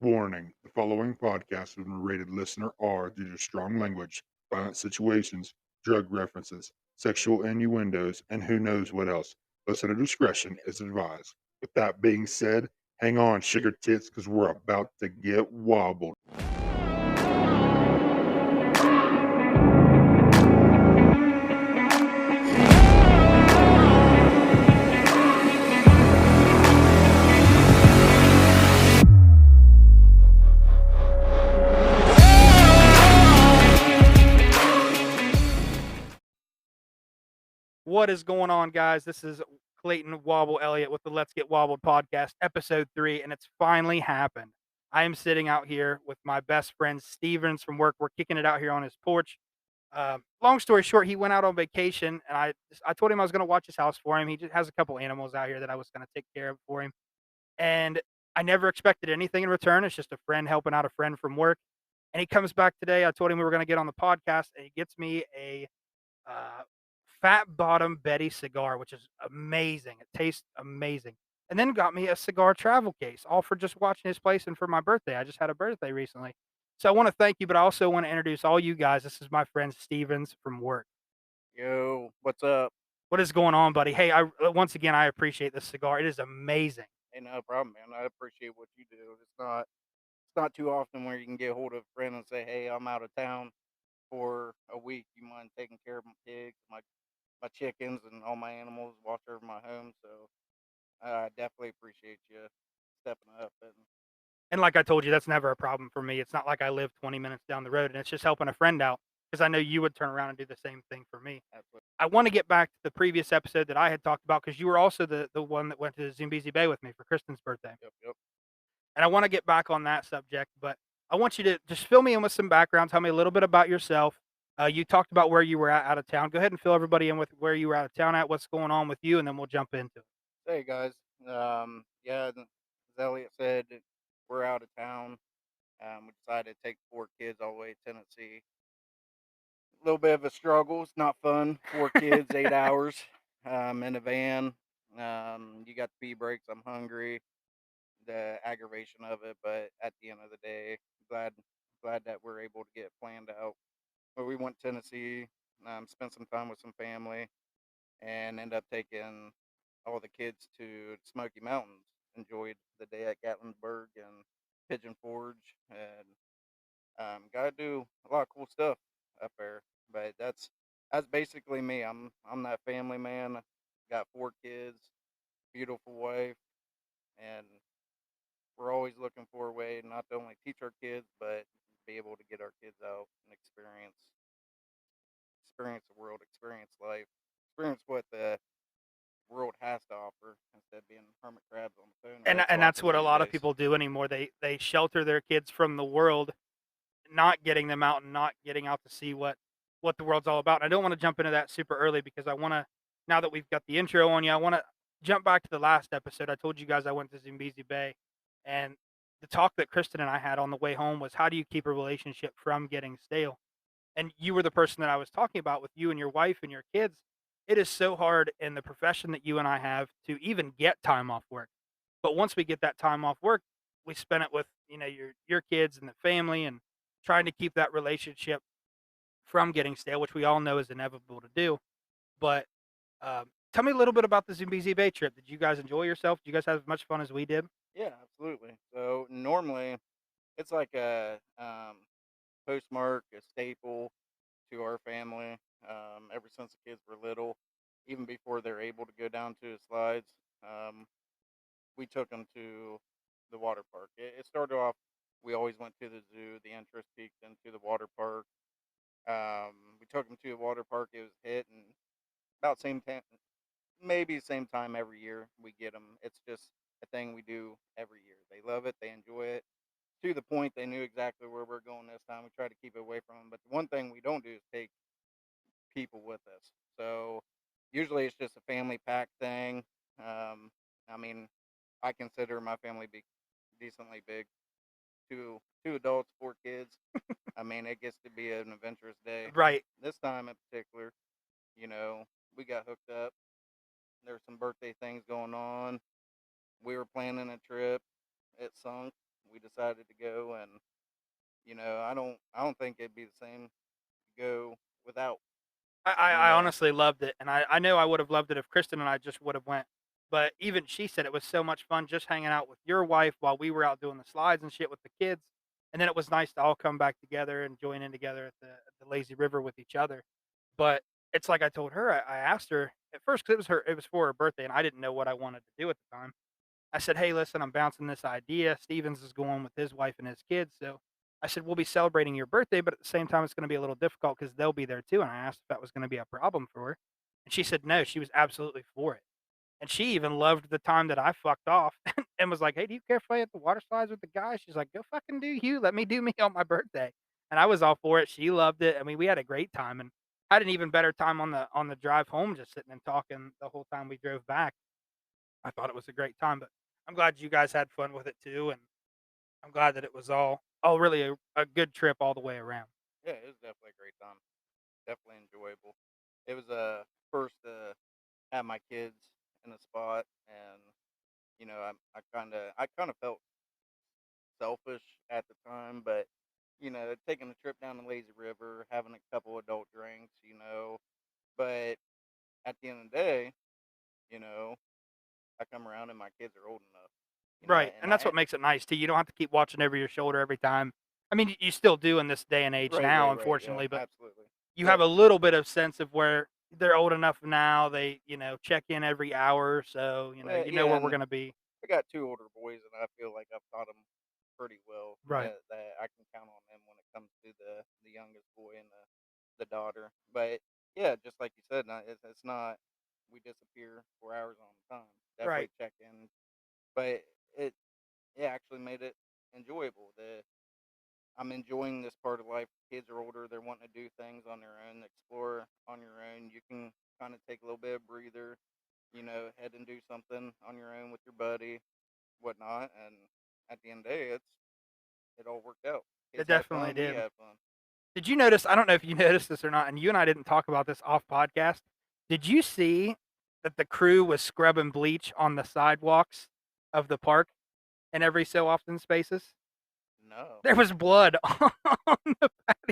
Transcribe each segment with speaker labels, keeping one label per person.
Speaker 1: Warning: the following podcast has been rated listener R due to strong language, violent situations, drug references, sexual innuendos, and who knows what else. Listener discretion is advised. With that being said, hang on, sugar tits, because we're about to get wobbled.
Speaker 2: What is going on, guys? This is Clayton Wobble Elliott with the Let's Get Wobbled podcast, episode 3, and it's finally happened. I am sitting out here with my best friend Stevens from work. We're kicking it out here on his porch. Long story short, he went out on vacation, and I told him I was going to watch his house for him. He just has a couple animals out here that I was going to take care of for him, and I never expected anything in return. It's just a friend helping out a friend from work, and he comes back today. I told him we were going to get on the podcast, and he gets me a uh, Fat Bottom Betty cigar, which is amazing. It tastes amazing. And then got me a cigar travel case, all for just watching his place and for my birthday. I just had a birthday recently. So I want to thank you, but I also want to introduce all you guys. This is my friend Stevens from work.
Speaker 3: Yo, what's up?
Speaker 2: What is going on, buddy? Hey, once again I appreciate this cigar. It is amazing.
Speaker 3: Hey, no problem, man. I appreciate what you do. It's not too often where you can get hold of a friend and say, "Hey, I'm out of town for a week. You mind taking care of my pigs, my chickens, and all my animals, watch over my home?" So I definitely appreciate you stepping up and
Speaker 2: And like I told you, that's never a problem for me. It's not like I live 20 minutes down the road, and it's just helping a friend out because I know you would turn around and do the same thing for me.
Speaker 3: absolutely.
Speaker 2: I want to get back to the previous episode that I had talked about because you were also the one that went to Zimbizi Bay with me for Kristen's birthday.
Speaker 3: Yep, yep.
Speaker 2: And I want to get back on that subject, but I want you to just fill me in with some background. Tell me a little bit about yourself. You talked about where you were at out of town. Go ahead and fill everybody in with where you were out of town at, what's going on with you, and then we'll jump into it.
Speaker 3: Hey guys, yeah, as Elliot said, we're out of town. We decided to take 4 kids all the way to Tennessee. A little bit of a struggle. It's not fun. 4 kids, 8 hours, in a van. You got the pee breaks. I'm hungry. The aggravation of it, but at the end of the day, glad glad that we're able to get it planned out. But we went to Tennessee, spent some time with some family, and end up taking all the kids to Smoky Mountains. Enjoyed the day at Gatlinburg and Pigeon Forge, and got to do a lot of cool stuff up there. But that's basically me. I'm that family man. Got 4 kids, beautiful wife, and we're always looking for a way not to only teach our kids, but be able to get our kids out and experience the world, experience life, experience what the world has to offer instead of being hermit crabs on the phone
Speaker 2: And
Speaker 3: or
Speaker 2: and that's
Speaker 3: Xboxes
Speaker 2: what a
Speaker 3: these
Speaker 2: lot of
Speaker 3: days.
Speaker 2: people do anymore. They shelter their kids from the world, not getting them out and not getting out to see what the world's all about. I don't want to jump into that super early because I want to, now that we've got the intro on you, I want to jump back to the last episode. I told you guys I went to Zimbizi Bay, and the talk that Kristen and I had on the way home was how do you keep a relationship from getting stale? And you were the person that I was talking about with you and your wife and your kids. It is so hard in the profession that you and I have to even get time off work. But once we get that time off work, we spend it with, your kids and the family and trying to keep that relationship from getting stale, which we all know is inevitable to do. But tell me a little bit about the Zimbizi Bay trip. Did you guys enjoy yourself? Did you guys have as much fun as we did?
Speaker 3: Yeah, absolutely. So normally it's like a postmark, a staple to our family. Ever since the kids were little, even before they're able to go down to the slides, um, we took them to the water park. It started off. We always went to the zoo. The interest peaked into the water park. We took them to the water park. It was hit, and about same time, maybe the same time every year we get them. It's just a thing we do every year. They love it. They enjoy it to the point they knew exactly where we're going this time. We try to keep it away from them. But the one thing we don't do is take people with us. So usually it's just a family pack thing. Um, I mean, I consider my family be decently big. Two adults, 4 kids. I mean, it gets to be an adventurous day.
Speaker 2: Right.
Speaker 3: This time in particular, you know, we got hooked up. There's some birthday things going on. We were planning a trip. It sunk. we decided to go, and I don't think it'd be the same to go without. You
Speaker 2: I
Speaker 3: know,
Speaker 2: honestly loved it, and I know I would have loved it if Kristen and I just would have went. But even she said it was so much fun just hanging out with your wife while we were out doing the slides and shit with the kids. And then it was nice to all come back together and join in together at the lazy river with each other. But it's like I told her, I asked her at first because it was for her birthday, and I didn't know what I wanted to do at the time. I said, "Hey, listen, I'm bouncing this idea. Stevens is going with his wife and his kids, so." I said, "We'll be celebrating your birthday, but at the same time, it's going to be a little difficult because they'll be there too." And I asked if that was going to be a problem for her, and she said no. She was absolutely for it, and she even loved the time that I fucked off and was like, "Hey, do you care if I hit the water slides with the guys?" She's like, "Go fucking do you. Let me do me on my birthday." And I was all for it. She loved it. I mean, we had a great time and had an even better time on the drive home, just sitting and talking the whole time we drove back. I thought it was a great time, but I'm glad you guys had fun with it too, and I'm glad that it was all really a good trip all the way around.
Speaker 3: yeah, it was definitely a great time. Definitely enjoyable. It was first to have my kids in the spot, and I kind of felt selfish at the time, but taking a trip down the lazy river, having a couple adult drinks, but at the end of the day, you know, I come around and my kids are old enough,
Speaker 2: Right,
Speaker 3: and
Speaker 2: and that's what makes it nice too. You don't have to keep watching over your shoulder every time. I mean, you still do in this day and age
Speaker 3: right,
Speaker 2: now,
Speaker 3: right, right, yeah,
Speaker 2: unfortunately, but
Speaker 3: absolutely,
Speaker 2: you have
Speaker 3: but
Speaker 2: a little bit of sense of where they're old enough now. They, check in every hour or so.
Speaker 3: well,
Speaker 2: You know
Speaker 3: yeah,
Speaker 2: where we're
Speaker 3: and
Speaker 2: gonna be.
Speaker 3: I got two older boys, and I feel like I've taught them pretty well.
Speaker 2: Right.
Speaker 3: That I can count on them when it comes to the youngest boy and the daughter. But yeah, just like you said, it's not we disappear for hours on time.
Speaker 2: Right.
Speaker 3: Definitely check in, but it it actually made it enjoyable. I'm enjoying this part of life. Kids are older; they're wanting to do things on their own, explore on your own. You can kind of take a little bit of breather, head and do something on your own with your buddy, whatnot. And at the end of the day, it all worked out.
Speaker 2: It
Speaker 3: Kids had
Speaker 2: definitely
Speaker 3: fun. We
Speaker 2: did.
Speaker 3: had fun.
Speaker 2: Did you notice? I don't know if you noticed this or not, and you and I didn't talk about this off podcast. Did you see that the crew was scrubbing bleach on the sidewalks of the park and every so often spaces?
Speaker 3: No,
Speaker 2: There was blood on the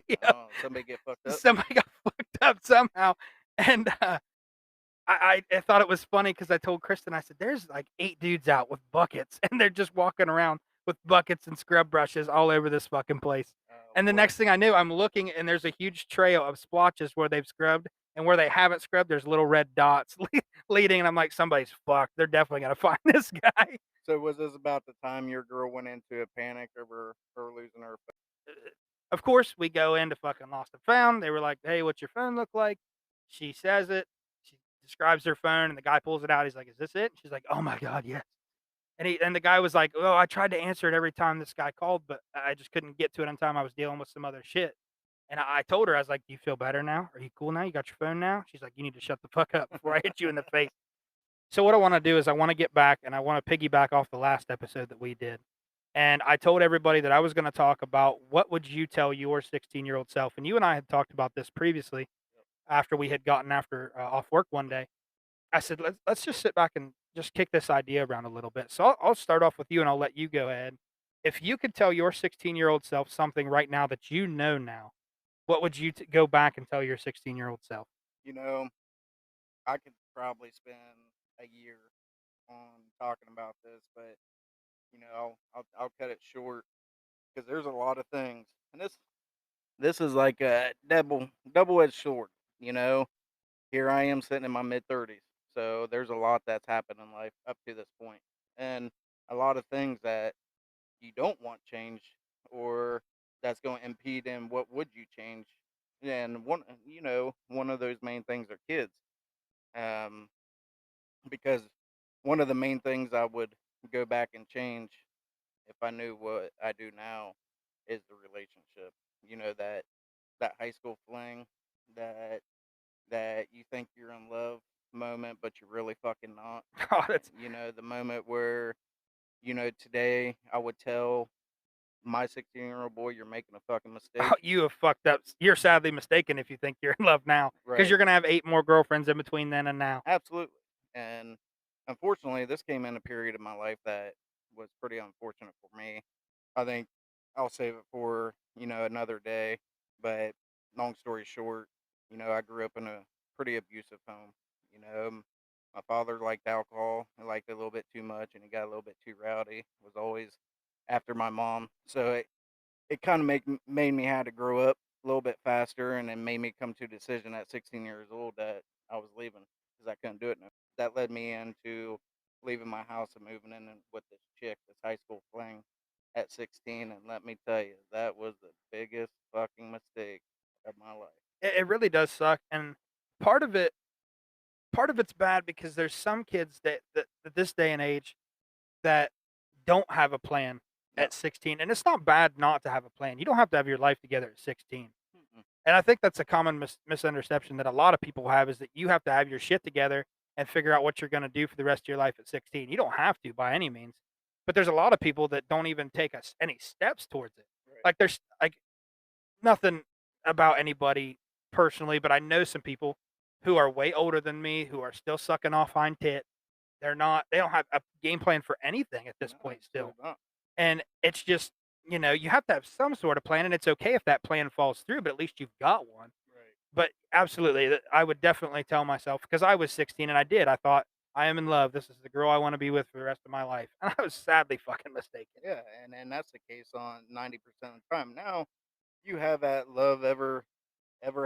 Speaker 2: patio.
Speaker 3: somebody get fucked up.
Speaker 2: Somebody got fucked up somehow, and I thought it was funny because I told Kristen, I said, "There's like 8 dudes out with buckets, and they're just walking around with buckets and scrub brushes all over this fucking place."
Speaker 3: Oh
Speaker 2: And the
Speaker 3: boy.
Speaker 2: next thing I knew, I'm looking, and there's a huge trail of splotches where they've scrubbed, and where they haven't scrubbed, there's little red dots leading, and I'm like, "Somebody's fucked. They're definitely gonna find this guy."
Speaker 3: So was this about the time your girl went into a panic over her losing her?
Speaker 2: Of course, we go into fucking Lost and Found. They were like, "Hey, what's your phone look like?" She says it. She describes her phone, and the guy pulls it out. He's like, "Is this it?" She's like, "Oh my god, yes." And the guy was like, "Oh, I tried to answer it every time this guy called, but I just couldn't get to it in time. I was dealing with some other shit." And I told her, I was like, "Do you feel better now? Are you cool now? You got your phone now?" She's like, "You need to shut the fuck up before I hit you in the face." So what I want to do is I want to get back and I want to piggyback off the last episode that we did. And I told everybody that I was going to talk about what would you tell your 16-year-old self. And you and I had talked about this previously after we had gotten after off work one day. I said, let's just sit back and just kick this idea around a little bit. So I'll start off with you and I'll let you go ahead. If you could tell your 16-year-old self something right now that you know now, what would you go back and tell your 16-year-old self?
Speaker 3: You know, I could probably spend a year on talking about this, but I'll cut it short because there's a lot of things, and this is like a double-edged sword. You know, here I am sitting in my mid 30s, so there's a lot that's happened in life up to this point, and a lot of things that you don't want change or that's going to impede in what would you change. And one of those main things are kids. Um, because one of the main things I would go back and change if I knew what I do now is the relationship. That high school fling, that that you think you're in love moment, but you're really fucking not.
Speaker 2: Oh, that's
Speaker 3: The moment where today I would tell my 16-year-old boy, you're making a fucking
Speaker 2: oh,
Speaker 3: mistake.
Speaker 2: you have fucked up. You're sadly mistaken if you think you're in love now, because
Speaker 3: Right.
Speaker 2: you're gonna have 8 more girlfriends in between then and now.
Speaker 3: Absolutely. And unfortunately, this came in a period of my life that was pretty unfortunate for me. I think I'll save it for, another day. But long story short, I grew up in a pretty abusive home. My father liked alcohol. He liked it a little bit too much, and he got a little bit too rowdy. Was always after my mom. So it kind of made me had to grow up a little bit faster, and then made me come to a decision at 16 years old that I was leaving because I couldn't do it no. That led me into leaving my house and moving in with this chick, this high school fling, at 16. And let me tell you, that was the biggest fucking mistake of my life.
Speaker 2: It really does suck, and part of it part of it's bad because there's some kids that this day and age that don't have a plan
Speaker 3: No.
Speaker 2: at 16, and it's not bad not to have a plan. You don't have to have your life together at 16.
Speaker 3: Mm-mm.
Speaker 2: And I think that's a common misunderstanding that a lot of people have is that you have to have your shit together and figure out what you're going to do for the rest of your life at 16. You don't have to by any means, but there's a lot of people that don't even take us any steps towards it.
Speaker 3: Right.
Speaker 2: Like there's like nothing about anybody personally, but I know some people who are way older than me who are still sucking off hind tit. They don't have a game plan for anything at this
Speaker 3: No,
Speaker 2: point still.
Speaker 3: absolutely not.
Speaker 2: And it's just, you have to have some sort of plan, and it's okay if that plan falls through, but at least you've got one.
Speaker 3: Right.
Speaker 2: But absolutely, I would definitely tell myself because I was 16 and I did. I thought I am in love. This is the girl I want to be with for the rest of my life, and I was sadly fucking mistaken.
Speaker 3: Yeah, and that's the case on 90% of the time. Now you have that love ever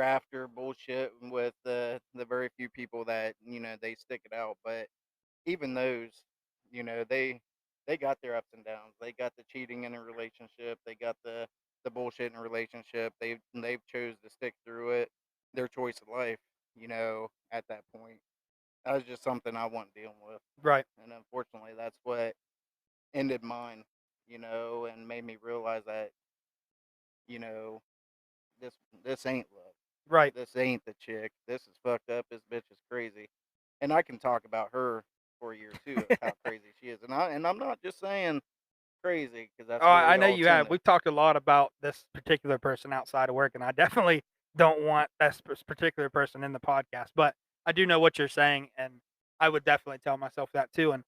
Speaker 3: after bullshit with the very few people that they stick it out. But even those, they got their ups and downs. They got the cheating in a relationship. They got the bullshit in a relationship. They've chose to stick through it. Their choice of life. At that point, that was just something I wasn't dealing with,
Speaker 2: Right,
Speaker 3: and unfortunately, that's what ended mine. And made me realize that you know this this ain't love.
Speaker 2: right.
Speaker 3: This ain't the chick. This is fucked up. This bitch is crazy. And I can talk about her for a year too of how crazy she is. And I'm not just saying crazy because that's
Speaker 2: Oh,
Speaker 3: what
Speaker 2: I
Speaker 3: we
Speaker 2: know
Speaker 3: all
Speaker 2: you
Speaker 3: tend
Speaker 2: have.
Speaker 3: to.
Speaker 2: We've talked a lot about this particular person outside of work, and I definitely don't want this particular person in the podcast. But I do know what you're saying, and I would definitely tell myself that too. And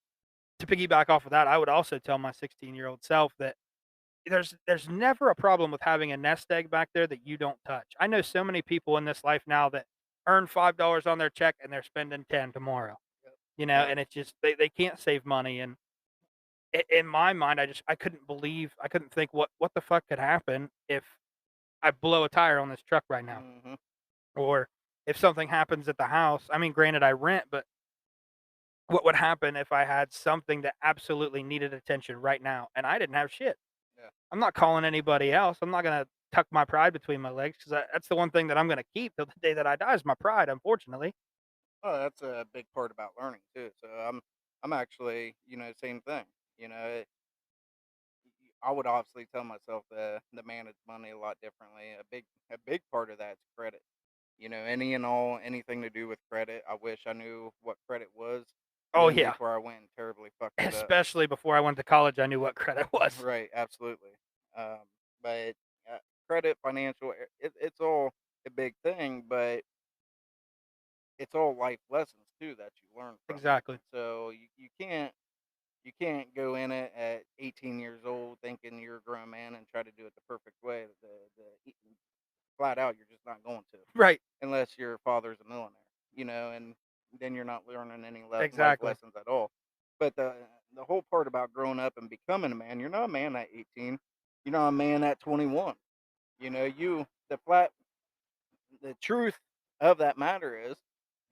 Speaker 2: to piggyback off of that, I would also tell my 16-year-old self that there's never a problem with having a nest egg back there that you don't touch. I know so many people in this life now that earn $5 on their check and they're spending 10 tomorrow.
Speaker 3: Yep. Yep.
Speaker 2: And it's just they can't save money. And in my mind, I couldn't believe, I couldn't think what the fuck could happen if I blow a tire on this truck right now,
Speaker 3: Hmm.
Speaker 2: or if something happens at the house. I mean, granted, I rent, but what would happen if I had something that absolutely needed attention right now and I didn't have shit?
Speaker 3: Yeah.
Speaker 2: I'm not calling anybody else. I'm not gonna tuck my pride between my legs because that's the one thing that I'm gonna keep till the day that I die is my pride. Unfortunately,
Speaker 3: Oh, that's a big part about learning too. So I'm actually same thing. You know, it, I would obviously tell myself to manage money a lot differently. A big part of that's credit. Any and all anything to do with credit. I wish I knew what credit was
Speaker 2: oh
Speaker 3: then
Speaker 2: yeah,
Speaker 3: before I went and terribly fucked it up.
Speaker 2: especially before I went to college, I knew what credit was.
Speaker 3: Right, absolutely. But credit, financial, it's all a big thing, but it's all life lessons too that you learn from it.
Speaker 2: Exactly.
Speaker 3: So you can't go in it at 18 years old thinking you're a grown man and try to do it the perfect way. Flat out, you're just not going to
Speaker 2: Right.
Speaker 3: unless your father's a millionaire, and then you're not learning any life
Speaker 2: Exactly.
Speaker 3: lessons at all. But the whole part about growing up and becoming a man, you're not a man at 18. You're not a man at 21. The truth of that matter is,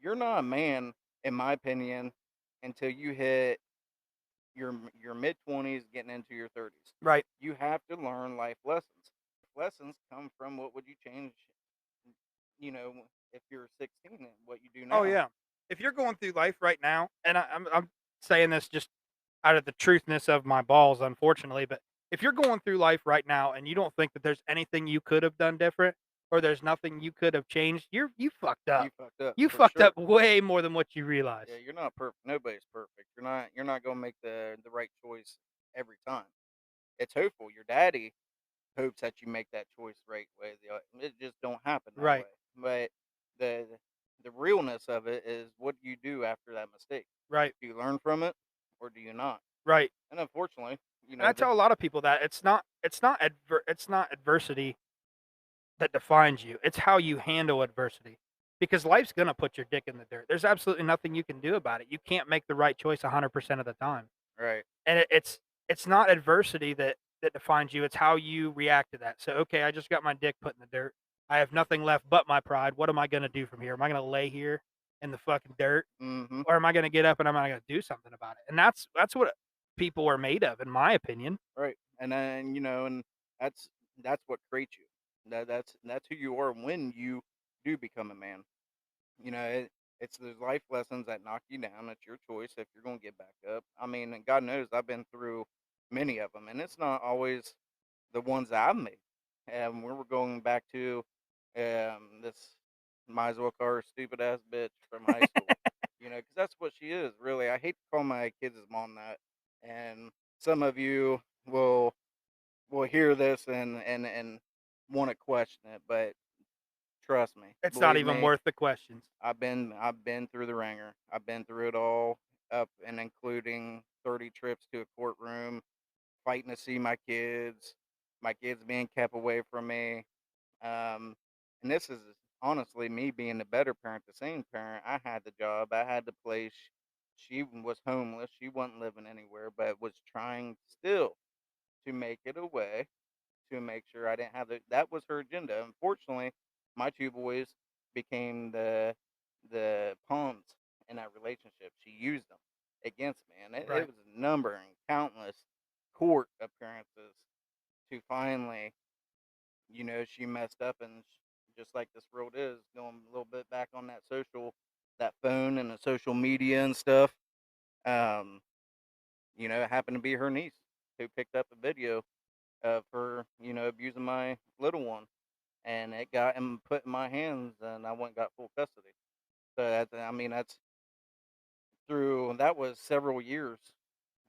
Speaker 3: you're not a man, in my opinion, until you hit your mid 20s, getting into your 30s.
Speaker 2: Right.
Speaker 3: You have to learn life lessons. Lessons come from what would you change, you know, if you're 16 and what you do
Speaker 2: Oh
Speaker 3: now.
Speaker 2: yeah. If you're going through life right now, and I'm saying this just out of the truthness of my balls, unfortunately, but if you're going through life right now and you don't think that there's anything you could have done different or there's nothing you could have changed, you fucked
Speaker 3: You
Speaker 2: up.
Speaker 3: fucked up
Speaker 2: You
Speaker 3: for
Speaker 2: fucked
Speaker 3: sure.
Speaker 2: up way more than what you realize.
Speaker 3: Yeah, you're not perfect. Nobody's perfect. You're not gonna make the right choice every time. It's hopeful. Your daddy hopes that you make that choice the right way. It just don't happen that
Speaker 2: Right.
Speaker 3: way. But the the realness of it is, what do you do after that mistake?
Speaker 2: Right.
Speaker 3: Do you learn from it or do you not?
Speaker 2: Right.
Speaker 3: And unfortunately, You
Speaker 2: And I
Speaker 3: know,
Speaker 2: tell a lot of people that it's not adversity that defines you. It's how you handle adversity. Because life's gonna put your dick in the dirt. There's absolutely nothing you can do about it. You can't make the right choice 100% of the time.
Speaker 3: right.
Speaker 2: And it's not adversity that defines you. It's how you react to that. So, okay, I just got my dick put in the dirt. I have nothing left but my pride. What am I gonna do from here? Am I gonna lay here in the fucking dirt,
Speaker 3: Mm-hmm.
Speaker 2: or am I gonna get up and am I gonna do something about it? And that's what people are made of, in my opinion.
Speaker 3: Right. And then, and that's that's what creates you. That's who you are when you do become a man. It's those life lessons that knock you down. It's your choice if you're going to get back up. I mean, and God knows I've been through many of them, and it's not always the ones that I've made. And we were going back to this might as well call her stupid ass bitch from high school. Because that's what she is, really. I hate to call my kids' mom that, and some of you will hear this and want to question it, but trust me,
Speaker 2: It's not
Speaker 3: believe
Speaker 2: even
Speaker 3: me,
Speaker 2: worth the questions.
Speaker 3: I've been through the ringer. I've been through it all, up and including 30 trips to a courtroom, fighting to see my kids being kept away from me. Um, and this is honestly me being the better parent, the same parent. I had the job, I had the place. She was homeless. She wasn't living anywhere, but was trying still to make it away to make sure I didn't have that was her agenda. Unfortunately, my two boys became the pawns in that relationship. She used them against me, and it
Speaker 2: Right.
Speaker 3: was a number and countless court appearances to finally, she messed up, and just like this world is going a little bit back on that phone and the social media and stuff. Um, it happened to be her niece who picked up a video of her, abusing my little one, and it got him put in my hands, and I went and got full custody. So I mean, that was several years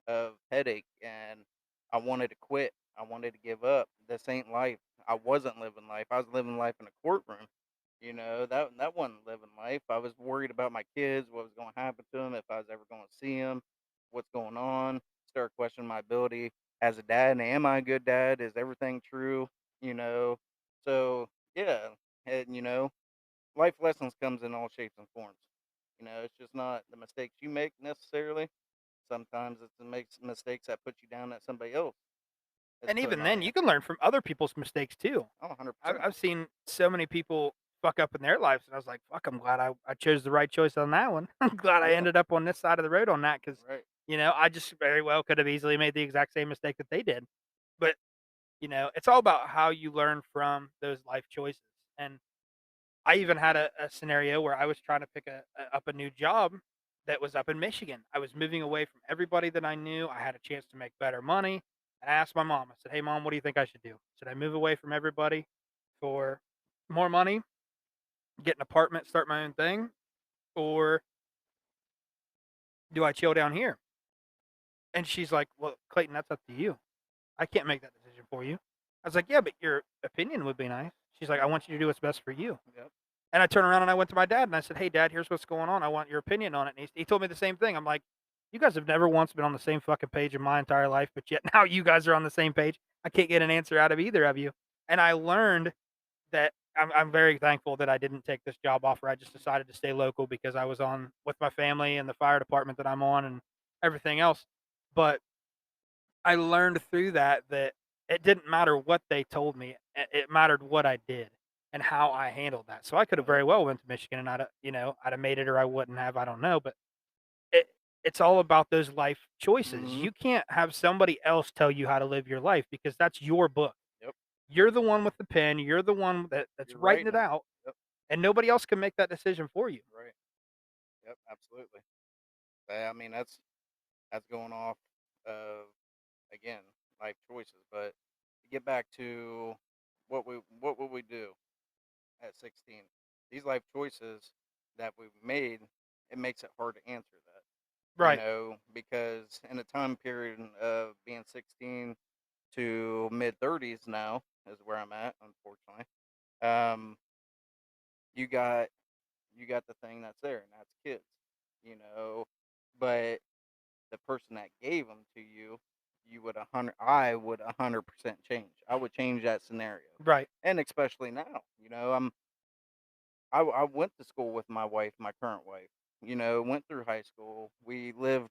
Speaker 3: of headache, and I wanted to quit. I wanted to give up. This ain't life. I wasn't living life. I was living life in a courtroom. That wasn't living life. I was worried about my kids, what was going to happen to them, if I was ever going to see them, what's going on. Start questioning my ability as a dad. And am I a good dad? Is everything true? You know. So yeah, and life lessons comes in all shapes and forms. It's just not the mistakes you make necessarily. Sometimes it's the makes mistakes that put you down that somebody else is
Speaker 2: And
Speaker 3: putting
Speaker 2: even
Speaker 3: on
Speaker 2: then,
Speaker 3: you.
Speaker 2: you can learn from other people's mistakes too.
Speaker 3: Oh,
Speaker 2: I've
Speaker 3: 100%.
Speaker 2: I've seen so many people fuck up in their lives, and I was like, "Fuck, I'm glad I chose the right choice on that one. I'm glad I
Speaker 3: Yeah,
Speaker 2: ended up on this side of the road on that because,
Speaker 3: right.
Speaker 2: I just very well could have easily made the exact same mistake that they did." But, it's all about how you learn from those life choices. And I even had a scenario where I was trying to pick up a new job that was up in Michigan. I was moving away from everybody that I knew. I had a chance to make better money. And I asked my mom, I said, "Hey, mom, what do you think I should do? Should I move away from everybody for more money, get an apartment, start my own thing? Or do I chill down here?" And she's like, "Well, Clayton, that's up to you. I can't make that decision for you." I was like, "Yeah, but your opinion would be nice." She's like, "I want you to do what's best for you."
Speaker 3: Yep.
Speaker 2: And I turned around and I went to my dad and I said, "Hey, Dad, here's what's going on. I want your opinion on it." And he told me the same thing. I'm like, "You guys have never once been on the same fucking page in my entire life, but yet now you guys are on the same page. I can't get an answer out of either of you." And I learned that I'm very thankful that I didn't take this job offer. I just decided to stay local because I was on with my family and the fire department that I'm on and everything else. But I learned through that it didn't matter what they told me. It mattered what I did and how I handled that. So I could have
Speaker 3: Yep.
Speaker 2: very well went to Michigan and I'd have made it or I wouldn't have. I don't know, but it it's all about those life choices.
Speaker 3: Mhm.
Speaker 2: You can't have somebody else tell you how to live your life because that's your book.
Speaker 3: Yep.
Speaker 2: You're the one with the pen. You're the one that's
Speaker 3: You're
Speaker 2: writing
Speaker 3: writing
Speaker 2: it
Speaker 3: it.
Speaker 2: out,
Speaker 3: Yep.
Speaker 2: and nobody else can make that decision for you.
Speaker 3: Right. Yep. Absolutely. I mean, that's going off of again life choices. But to get back to what would we do at 16? These life choices that we've made, it makes it hard to answer that.
Speaker 2: Right.
Speaker 3: Because in a time period of being 16 to mid 30s now is where I'm at, unfortunately. Um, you got you got the thing that's there, and that's kids. you know, but the person that gave them to you, I would 100% change. I would change that scenario,
Speaker 2: Right.
Speaker 3: and especially now, I went to school with my wife, my current wife. Went through high school. We lived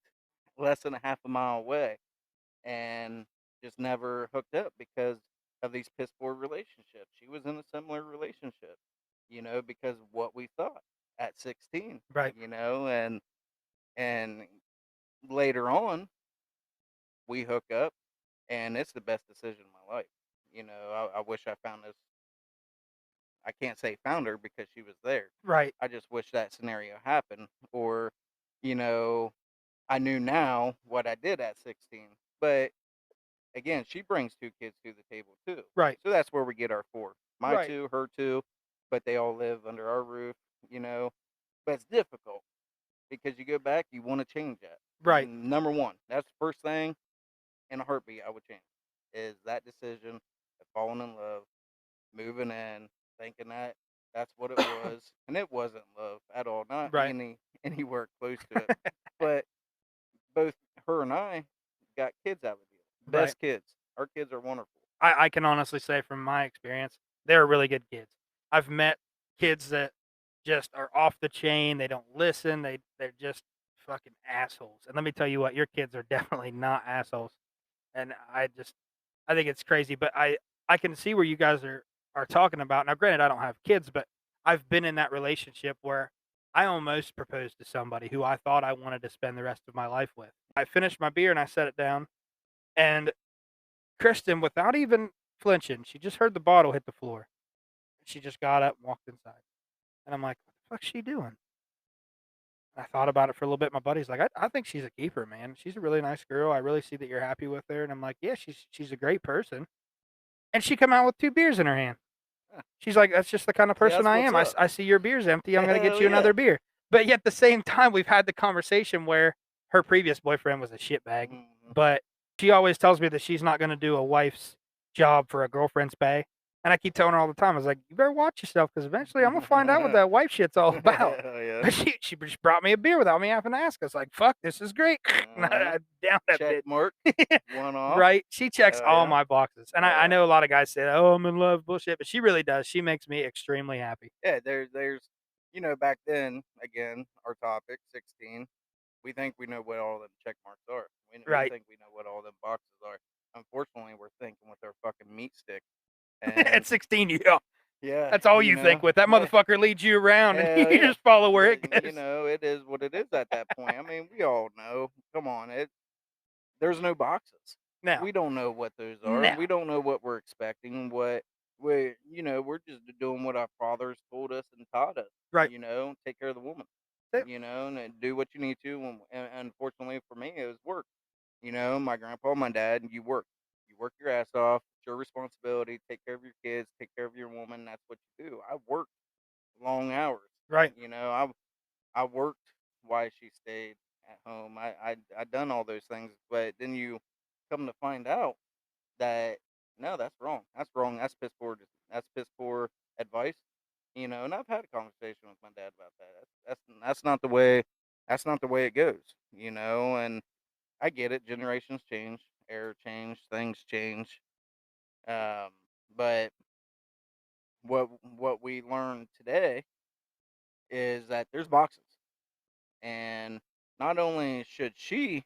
Speaker 3: less than a half a mile away, and just never hooked up because of these piss poor relationships. She was in a similar relationship, because of what we thought at 16,
Speaker 2: Right.
Speaker 3: and later on we hook up, and it's the best decision of my life. I wish I found this. I can't say found her because she was there.
Speaker 2: Right.
Speaker 3: I just wish that scenario happened, or you know, I knew now what I did at 16. But again, she brings two kids to the table too.
Speaker 2: Right.
Speaker 3: So that's where we get our four. My
Speaker 2: Right.
Speaker 3: two, her two, but they all live under our roof, you know. But it's difficult because you go back, you want to change that.
Speaker 2: Right.
Speaker 3: Number one, that's the first thing in a heartbeat I would change is that decision of falling in love, moving in, thinking that that's what it was, and it wasn't love at all, not
Speaker 2: Right.
Speaker 3: anywhere close to it. But both her and I got kids out of the deal.
Speaker 2: Right.
Speaker 3: Best kids. Our kids are wonderful.
Speaker 2: I can honestly say from my experience, they're really good kids. I've met kids that just are off the chain. They don't listen. They're just fucking assholes. And let me tell you what, your kids are definitely not assholes. And I think it's crazy, but I can see where you guys are talking about. Now, granted, I don't have kids, but I've been in that relationship where I almost proposed to somebody who I thought I wanted to spend the rest of my life with. I finished my beer and I set it down, and Kristen, without even flinching, she just heard the bottle hit the floor. She just got up and walked inside. And I'm like, what the fuck's she doing? I thought about it for a little bit. My buddy's like, I think she's a keeper, man. She's a really nice girl. I really see that you're happy with her. And I'm like, yeah, she's a great person. And she come out with 2 beers in her hand.
Speaker 3: Huh.
Speaker 2: She's like, that's just the kind of
Speaker 3: See,
Speaker 2: person
Speaker 3: that's
Speaker 2: I
Speaker 3: what's
Speaker 2: am.
Speaker 3: up.
Speaker 2: I see your beer's empty. I'm going to get
Speaker 3: Hell
Speaker 2: you
Speaker 3: yeah.
Speaker 2: another beer. But yet at the same time, we've had the conversation where her previous boyfriend was a shitbag.
Speaker 3: Mhm.
Speaker 2: But she always tells me that she's not going to do a wife's job for a girlfriend's pay. And I keep telling her all the time, I was like, you better watch yourself because eventually I'm going to find out what that wife shit's all about.
Speaker 3: Hell yeah.
Speaker 2: But she just brought me a beer without me having to ask. I was like, fuck, this is great. And I down that
Speaker 3: Check
Speaker 2: bitch.
Speaker 3: mark. One off.
Speaker 2: Right? She checks
Speaker 3: Hell
Speaker 2: all
Speaker 3: yeah.
Speaker 2: my boxes. And I
Speaker 3: Yeah.
Speaker 2: know a lot of guys say, oh, I'm in love, bullshit. But she really does. She makes me extremely happy.
Speaker 3: Yeah, there's back then, again, our topic, 16, we think we know what all them check marks are. We
Speaker 2: Right.
Speaker 3: think we know what all them boxes are. Unfortunately, we're thinking with our fucking meat stick.
Speaker 2: At
Speaker 3: And
Speaker 2: 16, yeah.
Speaker 3: yeah,
Speaker 2: That's all you think with. That
Speaker 3: yeah.
Speaker 2: motherfucker leads you around and
Speaker 3: Hell
Speaker 2: you
Speaker 3: yeah.
Speaker 2: just follow where it
Speaker 3: Yeah,
Speaker 2: goes.
Speaker 3: it is what it is at that point. I mean, we all know. Come on, there's no boxes.
Speaker 2: Now,
Speaker 3: We don't know what those are.
Speaker 2: now.
Speaker 3: We don't know what we're expecting. We're just doing what our fathers told us and taught us.
Speaker 2: Right.
Speaker 3: Take care of the woman.
Speaker 2: Yep.
Speaker 3: And then do what you need to. And unfortunately for me, it was work. My grandpa, my dad, you work. You work your ass off. It's your responsibility. Take care of your kids. Take care of your woman. That's what you do. I worked long hours.
Speaker 2: Right.
Speaker 3: I worked while she stayed at home. I done all those things, but then you come to find out that no, that's wrong. That's wrong. That's piss poor. That's piss poor advice. And I've had a conversation with my dad about that. That's not the way. That's not the way it goes. And I get it. Generations change, era change, things change. Um, but what we learned today is that there's boxes. And not only should she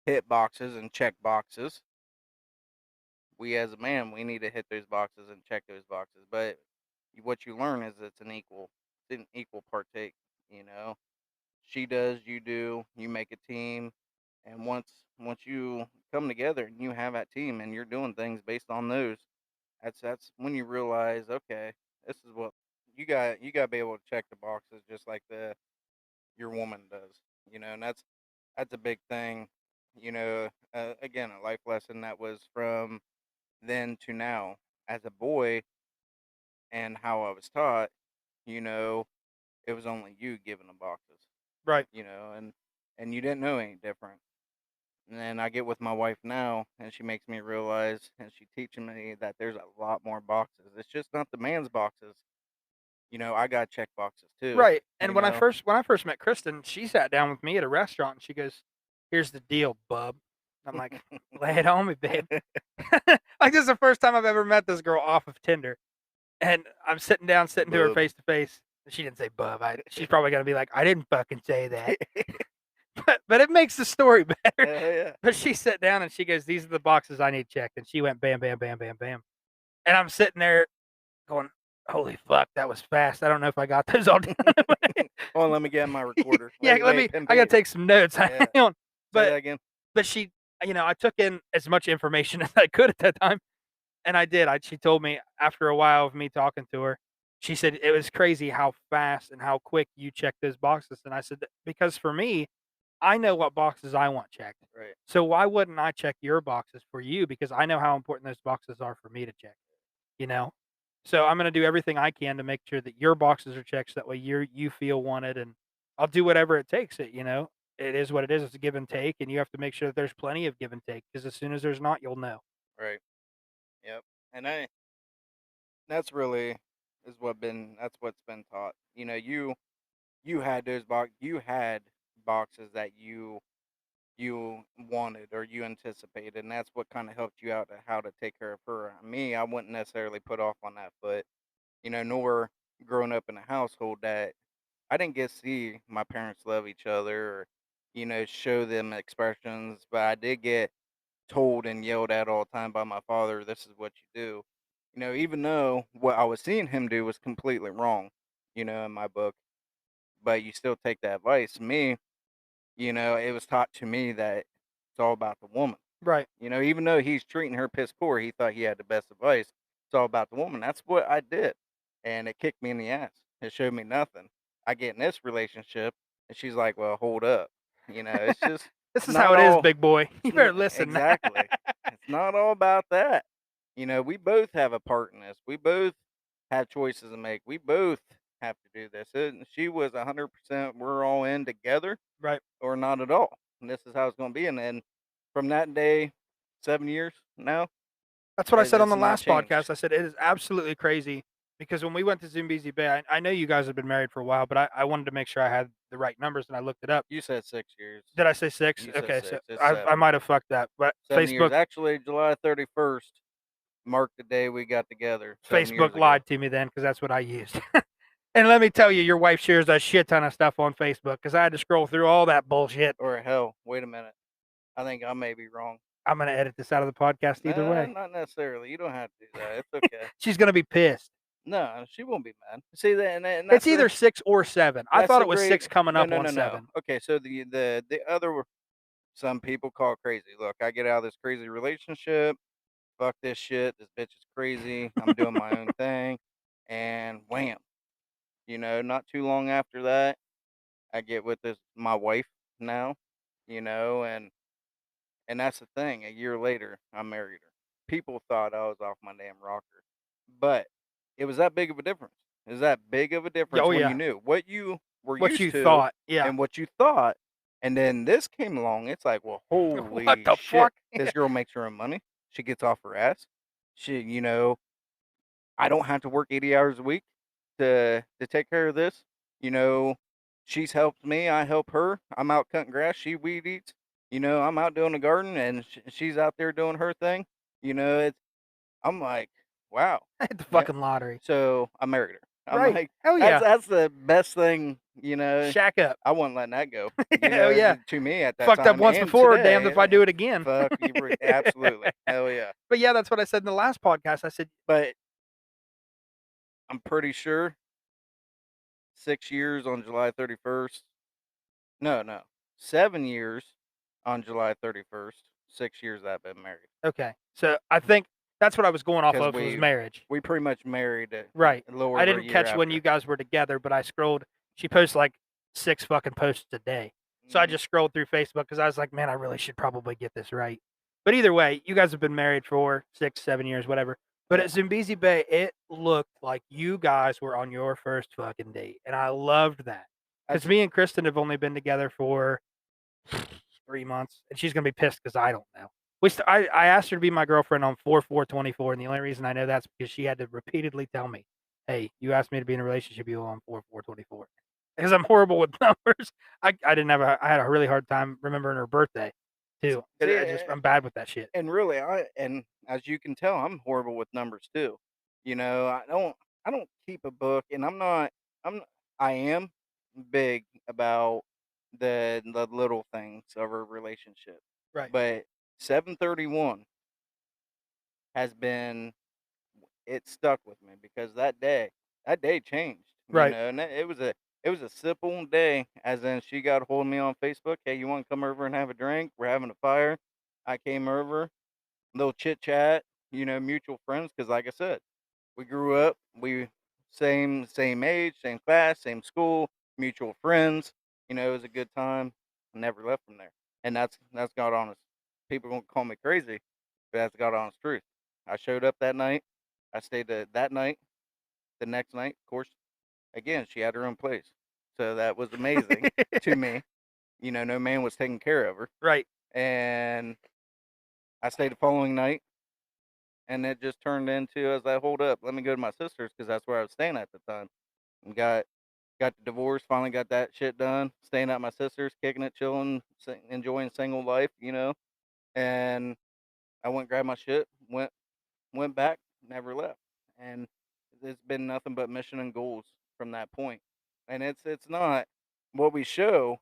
Speaker 3: hit boxes and check boxes, we as a man, we need to hit those boxes and check those boxes. But what you learn is it's an equal partake. You know, she does, you do, you make a team, and once you come together and you have that team and you're doing things based on those, that's when you realize, okay, this is what you got to be able to check the boxes just like your woman does. And that's a big thing. Again, a life lesson that was from then to now. As a boy, and how I was taught, you know, it was only you giving the boxes,
Speaker 2: Right.
Speaker 3: and you didn't know any different. And then I get with my wife now, and she makes me realize, and she teaching me that there's a lot more boxes. It's just not the man's boxes. I got check boxes too.
Speaker 2: Right. And
Speaker 3: You
Speaker 2: when I
Speaker 3: know.
Speaker 2: first met Kristen, she sat down with me at a restaurant and she goes, here's the deal, bub. I'm like, lay it on me, babe. Like, this is the first time I've ever met this girl off of Tinder. And I'm sitting to her
Speaker 3: Bub.
Speaker 2: face to face. She didn't say bub. She's probably going to be like, I didn't fucking say that. But it makes the story better.
Speaker 3: Hell yeah.
Speaker 2: But she sat down and she goes, these are the boxes I need checked. And she went bam, bam, bam, bam, bam. And I'm sitting there going, holy fuck, that was fast. I don't know if I got those all done.
Speaker 3: Oh, let me get my recorder.
Speaker 2: Yeah, let me. I got to take some notes.
Speaker 3: Yeah.
Speaker 2: Hang on.
Speaker 3: Say that again.
Speaker 2: But she, I took in as much information as I could at that time. And I did. She told me after a while of me talking to her, she said it was crazy how fast and how quick you check those boxes. And I said, because for me, I know what boxes I want checked.
Speaker 3: Right.
Speaker 2: So why wouldn't I check your boxes for you? Because I know how important those boxes are for me to check. So I'm going to do everything I can to make sure that your boxes are checked, so that way you feel wanted, and I'll do whatever it takes. It is what it is. It's a give and take, and you have to make sure that there's plenty of give and take, because as soon as there's not, you'll know.
Speaker 3: Right. Yep. And that's really that's what's been taught. You had boxes that you wanted or you anticipated, and that's what kind of helped you out to how to take care of her. Me, I wouldn't necessarily put off on that foot, nor growing up in a household that I didn't get to see my parents love each other or, show them expressions, but I did get told and yelled at all the time by my father, this is what you do. Even though what I was seeing him do was completely wrong, in my book, but you still take that advice. Me, it was taught to me that it's all about the woman.
Speaker 2: Right.
Speaker 3: Even though he's treating her piss poor, he thought he had the best advice. It's all about the woman. That's what I did. And it kicked me in the ass. It showed me nothing. I get in this relationship, and she's like, well, hold up. It's just.
Speaker 2: This is how it is, big boy. You better listen.
Speaker 3: Exactly. It's not all about that. We both have a part in this. We both have choices to make. We both have to do this. And she was 100%, we're all in together.
Speaker 2: Right.
Speaker 3: Or not at all. And this is how it's going to be. And then from that day, 7 years now.
Speaker 2: That's what I said on the last podcast. I said it is absolutely crazy, because when we went to Zambezi Bay, I know you guys have been married for a while, but I wanted to make sure I had the right numbers, and I looked it up.
Speaker 3: You said 6 years.
Speaker 2: Did I say 6?
Speaker 3: You said
Speaker 2: okay,
Speaker 3: 6.
Speaker 2: so I might have fucked that. But
Speaker 3: 7
Speaker 2: Facebook
Speaker 3: years. Actually, July 31st marked the day we got together.
Speaker 2: Facebook lied to me then, because that's what I used. And let me tell you, your wife shares a shit ton of stuff on Facebook, because I had to scroll through all that bullshit.
Speaker 3: Or hell, wait a minute. I think I may be wrong.
Speaker 2: I'm going to edit this out of the podcast either way.
Speaker 3: Not necessarily. You don't have to do that. It's okay.
Speaker 2: She's going to be pissed.
Speaker 3: No, she won't be mad. See that? And
Speaker 2: it's either 6 or 7. I thought it was 6 coming up on 7.
Speaker 3: Okay, so the other, some people call crazy. Look, I get out of this crazy relationship. Fuck this shit. This bitch is crazy. I'm doing my own thing. And wham. Not too long after that, I get with my wife now, and that's the thing. A year later, I married her. People thought I was off my damn rocker, but it was that big of a difference. It was that big of a difference when you knew what you were
Speaker 2: what
Speaker 3: used
Speaker 2: you
Speaker 3: to
Speaker 2: thought, yeah,
Speaker 3: and what you thought. And then this came along. It's like, well, holy
Speaker 2: what the
Speaker 3: shit!
Speaker 2: fuck?
Speaker 3: This girl makes her own money. She gets off her ass. She, I don't have to work 80 hours a week to take care of this. She's helped me. I help her. I'm out cutting grass. She weed eats. I'm out doing the garden, and she's out there doing her thing. I'm like, wow.
Speaker 2: I hit the fucking lottery.
Speaker 3: So I married her.
Speaker 2: I'm
Speaker 3: like,
Speaker 2: hell yeah.
Speaker 3: That's the best thing,
Speaker 2: Shack up.
Speaker 3: I wasn't letting that go.
Speaker 2: Hell yeah.
Speaker 3: To me at that
Speaker 2: Fucked
Speaker 3: time.
Speaker 2: up once before, today, damned if I do it again.
Speaker 3: Fuck you, absolutely. Hell yeah.
Speaker 2: But yeah, that's what I said in the last podcast. I said,
Speaker 3: but I'm pretty sure 6 years on July 31st. No. 7 years on July 31st. 6 years that I've been married.
Speaker 2: Okay. So I think that's what I was going off of was marriage.
Speaker 3: We pretty much married.
Speaker 2: Right.
Speaker 3: I
Speaker 2: didn't catch when you guys were together, but I scrolled. She posts like 6 fucking posts a day. So I just scrolled through Facebook because I was like, man, I really should probably get this right. But either way, you guys have been married for 6, 7 years, whatever. But at Zambezi Bay, it looked like you guys were on your first fucking date. And I loved that. Because me and Kristen have only been together for 3 months. And she's going to be pissed because I don't know. I asked her to be my girlfriend on 4/4/24, and the only reason I know that's because she had to repeatedly tell me, hey, you asked me to be in a relationship with you on 4/4/24. Because I'm horrible with numbers. I had a really hard time remembering her birthday. too.
Speaker 3: See,
Speaker 2: I'm bad with that shit.
Speaker 3: and really, and as you can tell, I'm horrible with numbers too. I don't keep a book, and I'm I am big about the little things of a relationship.
Speaker 2: Right.
Speaker 3: But 731 has been it stuck with me because that day changed,
Speaker 2: Right.
Speaker 3: and it was a simple day, as in she got a hold of me on Facebook. Hey, you want to come over and have a drink? We're having a fire. I came over, little chit chat, mutual friends. Because like I said, we grew up, we same age, same class, same school, mutual friends. It was a good time. I never left from there, and that's God honest. People gonna call me crazy, but that's God honest truth. I showed up that night. I stayed that night. The next night, of course, again she had her own place, so that was amazing to me. No man was taking care of her,
Speaker 2: Right.
Speaker 3: and I stayed the following night, and it just turned into, as I hold up, let me go to my sister's because that's where I was staying at the time, and got the divorce, finally got that shit done, staying at my sister's, kicking it, chilling, enjoying single life, and I went grabbed my shit, went back, never left, and it's been nothing but mission and goals from that point. And it's not what we show,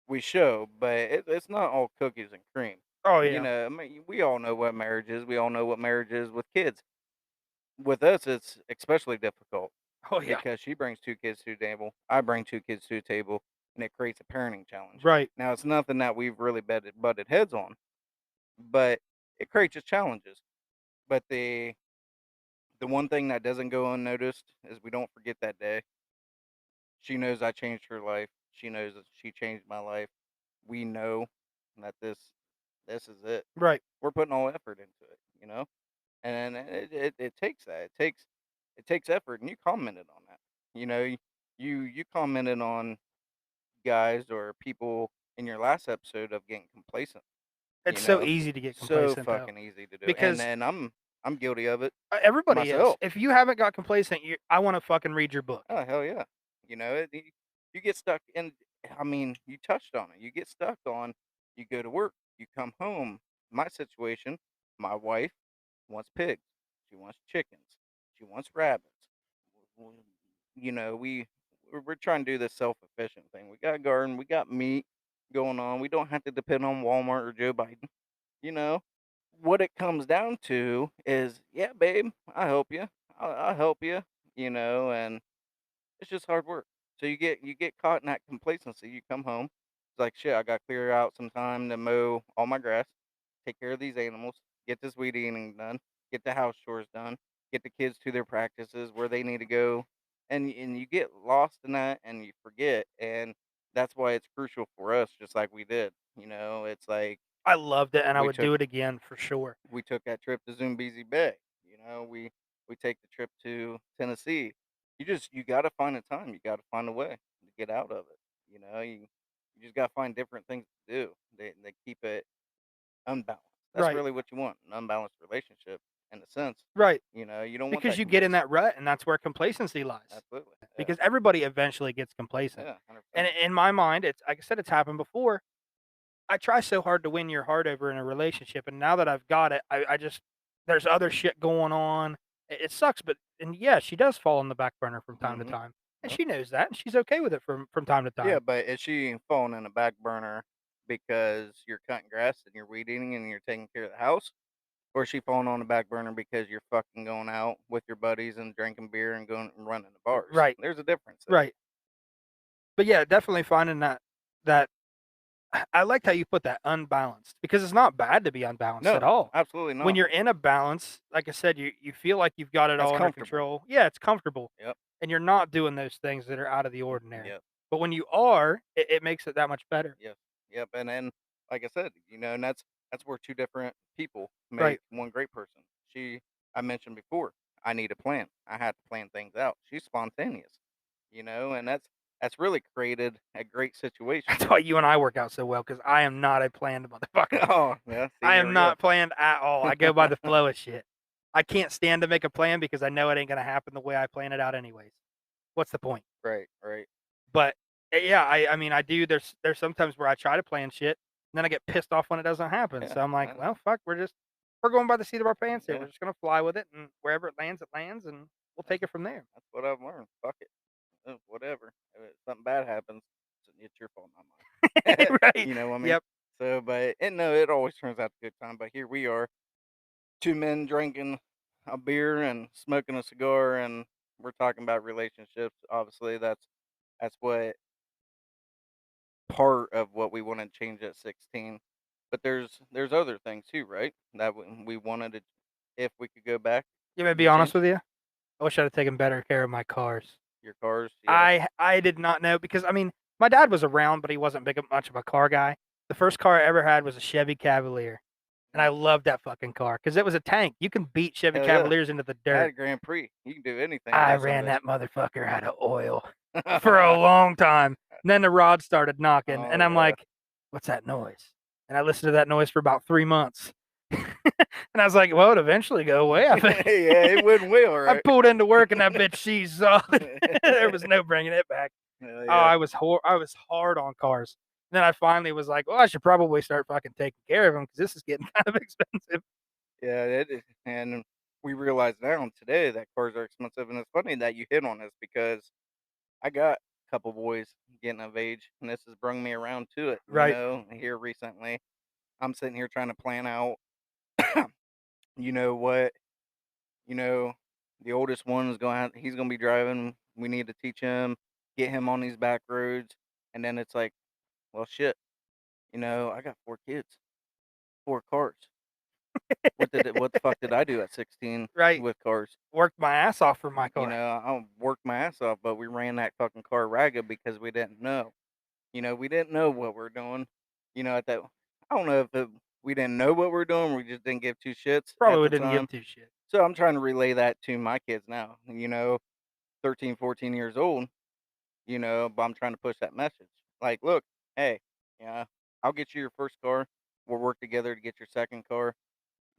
Speaker 3: but it's not all cookies and cream.
Speaker 2: Oh yeah.
Speaker 3: I mean, we all know what marriage is. We all know what marriage is with kids. With us, it's especially difficult
Speaker 2: Oh yeah.
Speaker 3: because she brings two kids to the table. I bring two kids to the table, and it creates a parenting challenge.
Speaker 2: Right.
Speaker 3: Now, it's nothing that we've really butted heads on, but it creates just challenges. But the one thing that doesn't go unnoticed is we don't forget that day. She knows I changed her life. She knows that she changed my life. We know that this is it.
Speaker 2: Right.
Speaker 3: We're putting all effort into it, and it takes that. It takes effort, and you commented on that. You commented on guys or people in your last episode of getting complacent.
Speaker 2: It's so easy to get
Speaker 3: So
Speaker 2: complacent though,
Speaker 3: fucking easy to do, and
Speaker 2: because
Speaker 3: I'm guilty of it
Speaker 2: everybody is.
Speaker 3: myself.
Speaker 2: If you haven't got complacent, I want to fucking read your book.
Speaker 3: Oh hell yeah! You get stuck in. I mean, you touched on it. You get stuck on. You go to work. You come home. My situation. My wife wants pigs. She wants chickens. She wants rabbits. W- we're trying to do this self-efficient thing. We got a garden. We got meat going on. We don't have to depend on Walmart or Joe Biden. You know what it comes down to is, yeah, babe, I help you. I'll help you. And it's just hard work. So you get caught in that complacency. You come home, it's like shit. I got to clear out some time to mow all my grass, take care of these animals, get this weed eating done, get the house chores done, get the kids to their practices where they need to go, and you get lost in that and you forget. And that's why it's crucial for us, just like we did. It's like
Speaker 2: I loved it, and I
Speaker 3: we
Speaker 2: would
Speaker 3: took
Speaker 2: do it again for sure.
Speaker 3: we took that trip to Zumbizi Bay. We take the trip to Tennessee. You got to find a time. You got to find a way to get out of it. You just got to find different things to do. They keep it unbalanced. That's
Speaker 2: Right.
Speaker 3: really what you want, an unbalanced relationship in a sense.
Speaker 2: Right.
Speaker 3: You don't want
Speaker 2: Because
Speaker 3: that
Speaker 2: you get in
Speaker 3: complacent.
Speaker 2: that rut, and that's where complacency lies.
Speaker 3: Absolutely. Yeah.
Speaker 2: Because everybody eventually gets complacent.
Speaker 3: Yeah.
Speaker 2: And
Speaker 3: 100%.
Speaker 2: in my mind, it's like I said, it's happened before. I try so hard to win your heart over in a relationship, and now that I've got it, I just there's other shit going on. It sucks, but and yeah, she does fall on the back burner from time to
Speaker 3: Mhm.
Speaker 2: time, and
Speaker 3: Yep.
Speaker 2: she knows that, and she's okay with it from time to
Speaker 3: Yeah,
Speaker 2: time.
Speaker 3: but is she falling in the back burner because you're cutting grass and you're weed eating and you're taking care of the house? Or is she falling on the back burner because you're fucking going out with your buddies and drinking beer and going and running the bars?
Speaker 2: Right,
Speaker 3: There's a difference there.
Speaker 2: right. But yeah, definitely finding that I liked how you put that unbalanced because it's not bad to be unbalanced at
Speaker 3: No,
Speaker 2: all.
Speaker 3: absolutely
Speaker 2: When
Speaker 3: not.
Speaker 2: you're in a balance, like I said, you feel like you've got it
Speaker 3: That's
Speaker 2: all under
Speaker 3: comfortable.
Speaker 2: control. Yeah, it's comfortable,
Speaker 3: Yep.
Speaker 2: and you're not doing those things that are out of the ordinary.
Speaker 3: Yep.
Speaker 2: But when you are, it makes it that much better.
Speaker 3: Yep. Yep. And then, like I said, and that's where two different people
Speaker 2: Right.
Speaker 3: make one great person. I mentioned before, I need a plan. I had to plan things out. She's spontaneous, and that's really created a great situation.
Speaker 2: That's why you and I work out so well because I am not a planned motherfucker.
Speaker 3: Oh, yeah. See,
Speaker 2: I
Speaker 3: here
Speaker 2: am
Speaker 3: we go.
Speaker 2: not planned at all. I go by the flow of shit. I can't stand to make a plan because I know it ain't gonna happen the way I plan it out anyways. What's the point?
Speaker 3: Right. Right.
Speaker 2: But yeah, I mean I do. There's sometimes where I try to plan shit then I get pissed off when it doesn't happen.
Speaker 3: Yeah,
Speaker 2: So I'm like,
Speaker 3: man.
Speaker 2: well, fuck, we're going by the seat of our pants here.
Speaker 3: Yeah.
Speaker 2: We're just gonna fly with it, and wherever it lands, and we'll take it from there.
Speaker 3: That's what I've learned. Fuck it. Whatever. If something bad happens, it's your fault, not mine.
Speaker 2: Right.
Speaker 3: You know what I mean?
Speaker 2: Yep.
Speaker 3: So, but and no, it always turns out a good time. But here we are, two men drinking a beer and smoking a cigar, and we're talking about relationships. Obviously, that's what part of what we want to change at 16. But there's other things too, right? That we wanted to, if we could go back,
Speaker 2: You may be
Speaker 3: you
Speaker 2: honest
Speaker 3: change
Speaker 2: with you. I wish I'd have taken better care of my cars.
Speaker 3: your cars. Yeah.
Speaker 2: I did not know because I mean my dad was around, but he wasn't much of a car guy. The first car I ever had was a Chevy Cavalier, and I loved that fucking car because it was a tank. You can beat Chevy
Speaker 3: Hell yeah.
Speaker 2: Cavaliers into the
Speaker 3: I had a
Speaker 2: dirt.
Speaker 3: Grand Prix. You can do anything.
Speaker 2: I ran that motherfucker out of oil for a long time. And then the rod started knocking,
Speaker 3: Oh,
Speaker 2: and I'm
Speaker 3: yeah.
Speaker 2: like, "What's that noise?" And I listened to that noise for about 3 months, and I was like, "Well, it'd eventually go away." I think.
Speaker 3: Yeah, it wouldn't will,
Speaker 2: I
Speaker 3: right?
Speaker 2: pulled into work, and that bitch she's solid. There was no bringing it back.
Speaker 3: Hell
Speaker 2: Oh,
Speaker 3: yeah.
Speaker 2: I was hard on cars. Then I finally was like, "Well, I should probably start fucking taking care of them because this is getting kind of expensive."
Speaker 3: Yeah, it is. And we realize now today that cars are expensive, and it's funny that you hit on this because I got a couple boys getting of age, and this has brung me around to it. You
Speaker 2: Right.
Speaker 3: know, here recently, I'm sitting here trying to plan out. You know what? You know, the oldest one is he's gonna be driving. We need to teach him, get him on these back roads, and then it's like, well, shit. You know, I got 4 kids, 4 cars. What the fuck did I do at 16
Speaker 2: Right.
Speaker 3: with cars?
Speaker 2: Worked my ass off for my car.
Speaker 3: You know, I worked my ass off, but we ran that fucking car ragged because we didn't know. You know, we didn't know what we're doing. You know, I don't know if we didn't know what we're doing. We just didn't give two shits at
Speaker 2: Probably
Speaker 3: the
Speaker 2: didn't
Speaker 3: time.
Speaker 2: give two shit.
Speaker 3: So I'm trying to relay that to my kids now. You know, 13, 14 years old. You know, but I'm trying to push that message. Like, look, hey, yeah, I'll get you your first car. We'll work together to get your second car.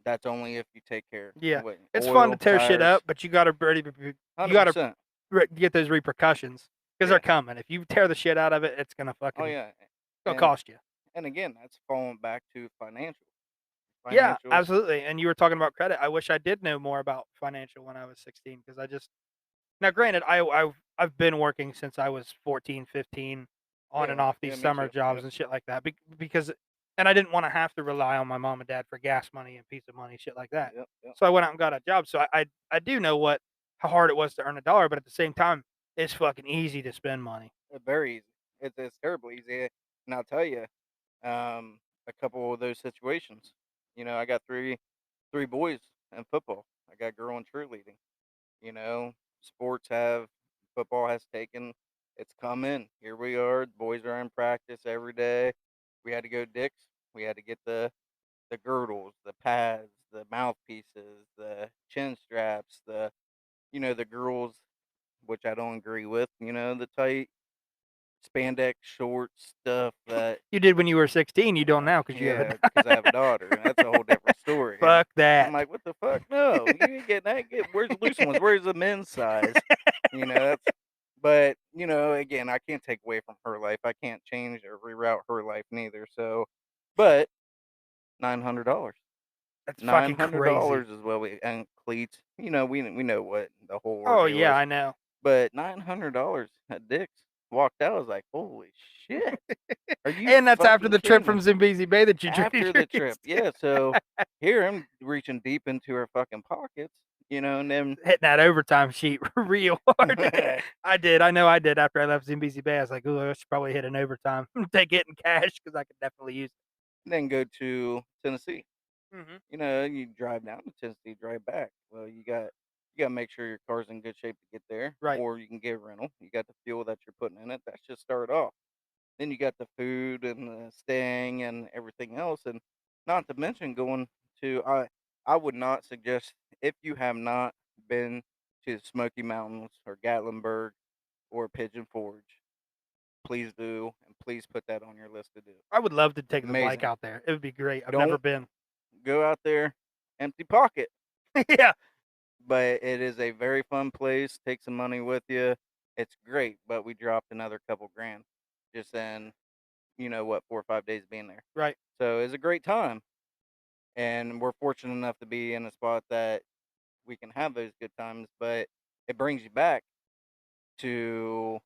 Speaker 3: That's only if you take care.
Speaker 2: Yeah,
Speaker 3: With
Speaker 2: it's fun to
Speaker 3: oil,
Speaker 2: tear shit
Speaker 3: tires,
Speaker 2: up, but you gotta you
Speaker 3: 100%.
Speaker 2: gotta get those repercussions because
Speaker 3: Yeah.
Speaker 2: they're coming. If you tear the shit out of it, it's gonna
Speaker 3: Oh
Speaker 2: fucking
Speaker 3: yeah,
Speaker 2: gonna
Speaker 3: and
Speaker 2: cost you.
Speaker 3: and again, that's falling back to financial.
Speaker 2: Yeah,
Speaker 3: Financials.
Speaker 2: absolutely. And you were talking about credit. I wish I did know more about financial when I was 16 because I just now granted I've been working since I was 14, 15 on and
Speaker 3: Yeah,
Speaker 2: off
Speaker 3: yeah,
Speaker 2: these
Speaker 3: me
Speaker 2: summer
Speaker 3: too.
Speaker 2: jobs
Speaker 3: Yep.
Speaker 2: and shit like that because and I didn't want to have to rely on my mom and dad for gas money and pizza money shit like that.
Speaker 3: Yep.
Speaker 2: So I went out and got a job. So I do know how hard it was to earn a dollar, but at the same time, it's fucking easy to spend money.
Speaker 3: Very easy. It's terribly easy. And I'll tell you, a couple of those situations. You know, I got three boys in football. I got a girl in cheerleading. You know, sports have football has taken it's come in. Here we are. The boys are in practice every day. We had to go Dick's. We had to get the girdles, the pads, the mouthpieces, the chin straps, the girls, which I don't agree with, the tight spandex shorts stuff that
Speaker 2: You did when you were 16. You don't now because you have a
Speaker 3: yeah, because I have a daughter, and that's a whole different story.
Speaker 2: fuck
Speaker 3: I'm
Speaker 2: that.
Speaker 3: like, what the fuck? No, you ain't getting that. Where's the loose ones? Where's the men's size? That's. But again, I can't take away from her life. I can't change or reroute her life neither. So, but $900.
Speaker 2: That's
Speaker 3: Nine
Speaker 2: fucking
Speaker 3: hundred
Speaker 2: crazy.
Speaker 3: dollars is what we and cleats. We know what the whole
Speaker 2: Oh
Speaker 3: ordeal
Speaker 2: yeah,
Speaker 3: is.
Speaker 2: I know.
Speaker 3: But $900 at Dick's walked out. I was like, holy shit! Are you?
Speaker 2: And that's after
Speaker 3: fucking
Speaker 2: the trip
Speaker 3: kidding
Speaker 2: from
Speaker 3: me?
Speaker 2: Zimbabwe Bay that you
Speaker 3: After
Speaker 2: treated
Speaker 3: the
Speaker 2: your
Speaker 3: trip,
Speaker 2: kids to.
Speaker 3: yeah. So here I'm reaching deep into her fucking pockets, and then
Speaker 2: Hitting that overtime sheet real hard. I did. I know I did after I left Zimbabwe Bay. I was like, "Ooh, I should probably hit an overtime. Take it in cash because I could definitely use
Speaker 3: then go to Tennessee.
Speaker 2: it." Mm-hmm.
Speaker 3: You drive down to Tennessee, drive back. Well, you got to make sure your car's in good shape to get there,
Speaker 2: Right.
Speaker 3: or you can get a rental. You got the fuel that you're putting in it. That's just start off. Then you got the food and the staying and everything else, and not to mention going to. I would not suggest if you have not been to the Smoky Mountains or Gatlinburg or Pigeon Forge, please do, and please put that on your list to do.
Speaker 2: I would love to take the bike
Speaker 3: Amazing.
Speaker 2: out there. It would be great. I've
Speaker 3: Don't
Speaker 2: never been.
Speaker 3: go out there empty pocket,
Speaker 2: Yeah.
Speaker 3: but it is a very fun place. Take some money with you. It's great, but we dropped another couple grand just in what, 4 or 5 days being there.
Speaker 2: Right.
Speaker 3: So it's a great time, and we're fortunate enough to be in a spot that we can have those good times. But it brings you back to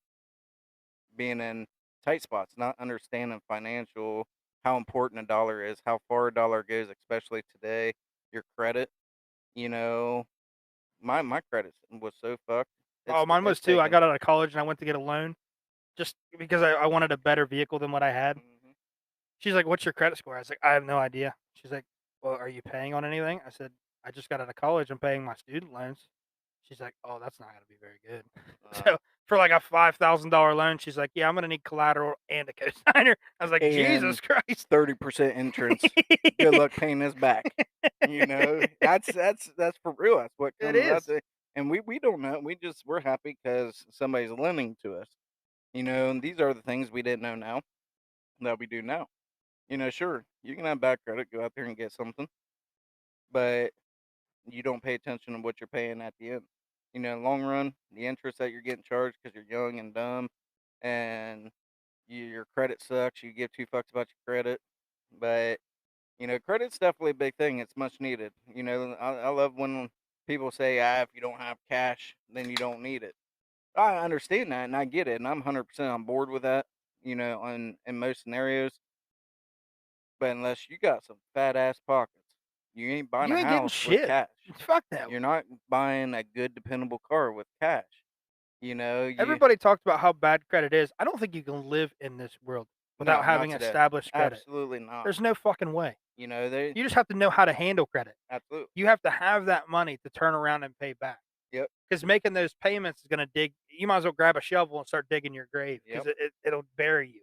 Speaker 3: being in tight spots, not understanding financial, how important a dollar is, how far a dollar goes, especially today. Your credit, you know, my credit was so fucked.
Speaker 2: Oh, mine was
Speaker 3: It's
Speaker 2: too. I
Speaker 3: taken.
Speaker 2: got out of college and I went to get a loan just because I wanted a better vehicle than what I had.
Speaker 3: Mhm.
Speaker 2: She's like, "What's your credit score?" I was like, "I have no idea." She's like, "Well, are you paying on anything?" I said, "I just got out of college. I'm paying my student loans." She's like, "Oh, that's not going to be very good."
Speaker 3: Uh,
Speaker 2: So for like a $5,000 loan, she's like, "Yeah, I'm going to need collateral and a cosigner." I was like,
Speaker 3: and
Speaker 2: "Jesus Christ!"
Speaker 3: 30% entrance. Good luck paying this back. That's for real. That's what
Speaker 2: It
Speaker 3: comes out
Speaker 2: is.
Speaker 3: to. And we don't know. We're happy because somebody's lending to us. And these are the things we didn't know now that we do now. Sure, you can have bad credit, go out there and get something, but you don't pay attention to what you're paying at the end. In the long run, the interest that you're getting charged because you're young and dumb, and your credit sucks. You give two fucks about your credit, but credit's definitely a big thing. It's much needed. I love when people say, if you don't have cash, then you don't need it. I understand that and I get it, and I'm 100% on board with that. In most scenarios, but unless you got some fat ass pockets, you ain't buying
Speaker 2: You
Speaker 3: a
Speaker 2: ain't getting
Speaker 3: house with
Speaker 2: shit.
Speaker 3: cash.
Speaker 2: Fuck that.
Speaker 3: You're not buying a good, dependable car with cash. You
Speaker 2: Everybody talked about how bad credit is. I don't think you can live in this world without
Speaker 3: no, not
Speaker 2: having
Speaker 3: today.
Speaker 2: established credit.
Speaker 3: Absolutely not.
Speaker 2: There's no fucking way.
Speaker 3: They
Speaker 2: You just have to know how to handle credit.
Speaker 3: absolutely.
Speaker 2: You have to have that money to turn around and pay back.
Speaker 3: Yep.
Speaker 2: Because making those payments is going to dig. You might as well grab a shovel and start digging your grave because
Speaker 3: Yep.
Speaker 2: it'll bury you.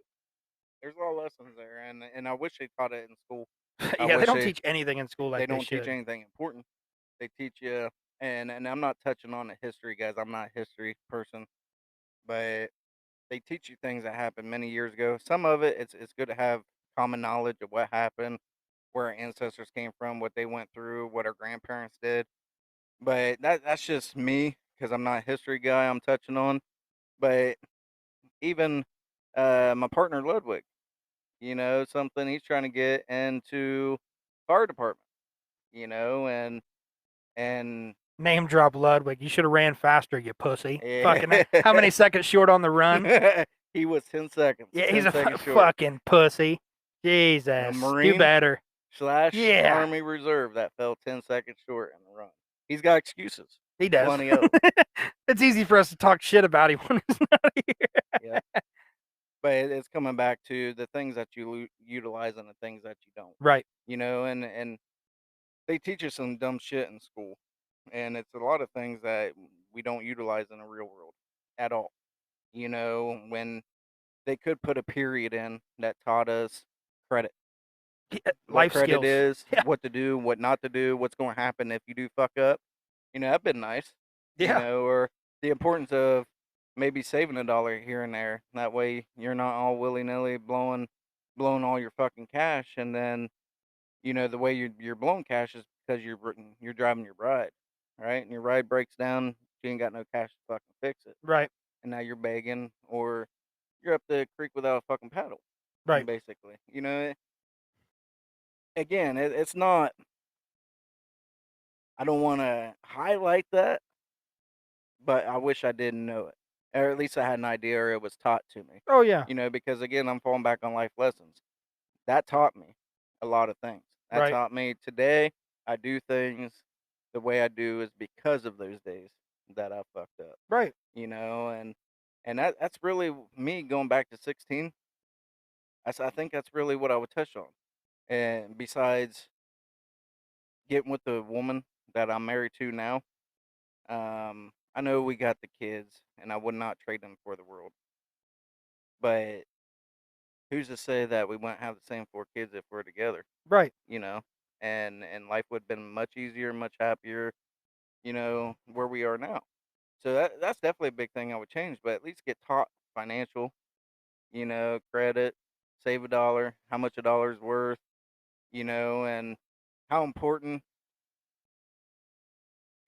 Speaker 3: There's a lot of lessons there, and I wish they taught it in school. I
Speaker 2: Yeah, they
Speaker 3: wish
Speaker 2: don't teach anything in school
Speaker 3: they
Speaker 2: like they
Speaker 3: don't teach
Speaker 2: should.
Speaker 3: anything important. They teach you, and I'm not touching on the history, guys. I'm not a history person, but they teach you things that happened many years ago. Some of it, it's good to have common knowledge of what happened, where our ancestors came from, what they went through, what our grandparents did. But that's just me because I'm not a history guy. I'm touching on, but even my partner Ludwig, something he's trying to get into fire department, and
Speaker 2: Name drop Ludwig. You should have ran faster, you pussy. Fucking
Speaker 3: yeah.
Speaker 2: how many seconds short on the run?
Speaker 3: He was 10 seconds.
Speaker 2: Yeah,
Speaker 3: 10
Speaker 2: he's a
Speaker 3: seconds short.
Speaker 2: fucking pussy.
Speaker 3: A
Speaker 2: Jesus, do
Speaker 3: Marine
Speaker 2: better.
Speaker 3: /
Speaker 2: Yeah,
Speaker 3: Army Reserve that fell 10 seconds short in the run. He's got excuses.
Speaker 2: he does.
Speaker 3: Plenty of 'em.
Speaker 2: It's easy for us to talk shit about him when he's not here.
Speaker 3: Yeah. But it's coming back to the things that you utilize and the things that you don't.
Speaker 2: Right.
Speaker 3: And they teach us some dumb shit in school, and it's a lot of things that we don't utilize in the real world at all. When they could put a period in that taught us credit, what
Speaker 2: Life
Speaker 3: credit
Speaker 2: skills.
Speaker 3: is,
Speaker 2: Yeah.
Speaker 3: what to do, what not to do, what's going to happen if you do fuck up. That'd been nice.
Speaker 2: Yeah.
Speaker 3: Or the importance of maybe saving $1 here and there. That way you're not all willy nilly blowing all your fucking cash, and then the way you're blowing cash is because you're driving your ride, right? And your ride breaks down, you ain't got no cash to fucking fix it,
Speaker 2: Right.
Speaker 3: and now you're begging, or you're up the creek without a fucking paddle,
Speaker 2: Right.
Speaker 3: basically. Again, it's not. I don't want to highlight that, but I wish I didn't know it, or at least I had an idea, or it was taught to me.
Speaker 2: Oh yeah.
Speaker 3: Because again, I'm falling back on life lessons. That taught me a lot of things. That
Speaker 2: Right.
Speaker 3: taught me today I do things the way I do is because of those days that I fucked up.
Speaker 2: Right.
Speaker 3: And that's really me going back to 16. I think that's really what I would touch on. And besides getting with the woman that I'm married to now, I know we got the kids, and I would not trade them for the world. But who's to say that we wouldn't have the same 4 kids if we're together?
Speaker 2: Right.
Speaker 3: And life would have been much easier, much happier, where we are now. So that's definitely a big thing I would change, but at least get taught financial, credit, save $1, how much $1 is worth, and how important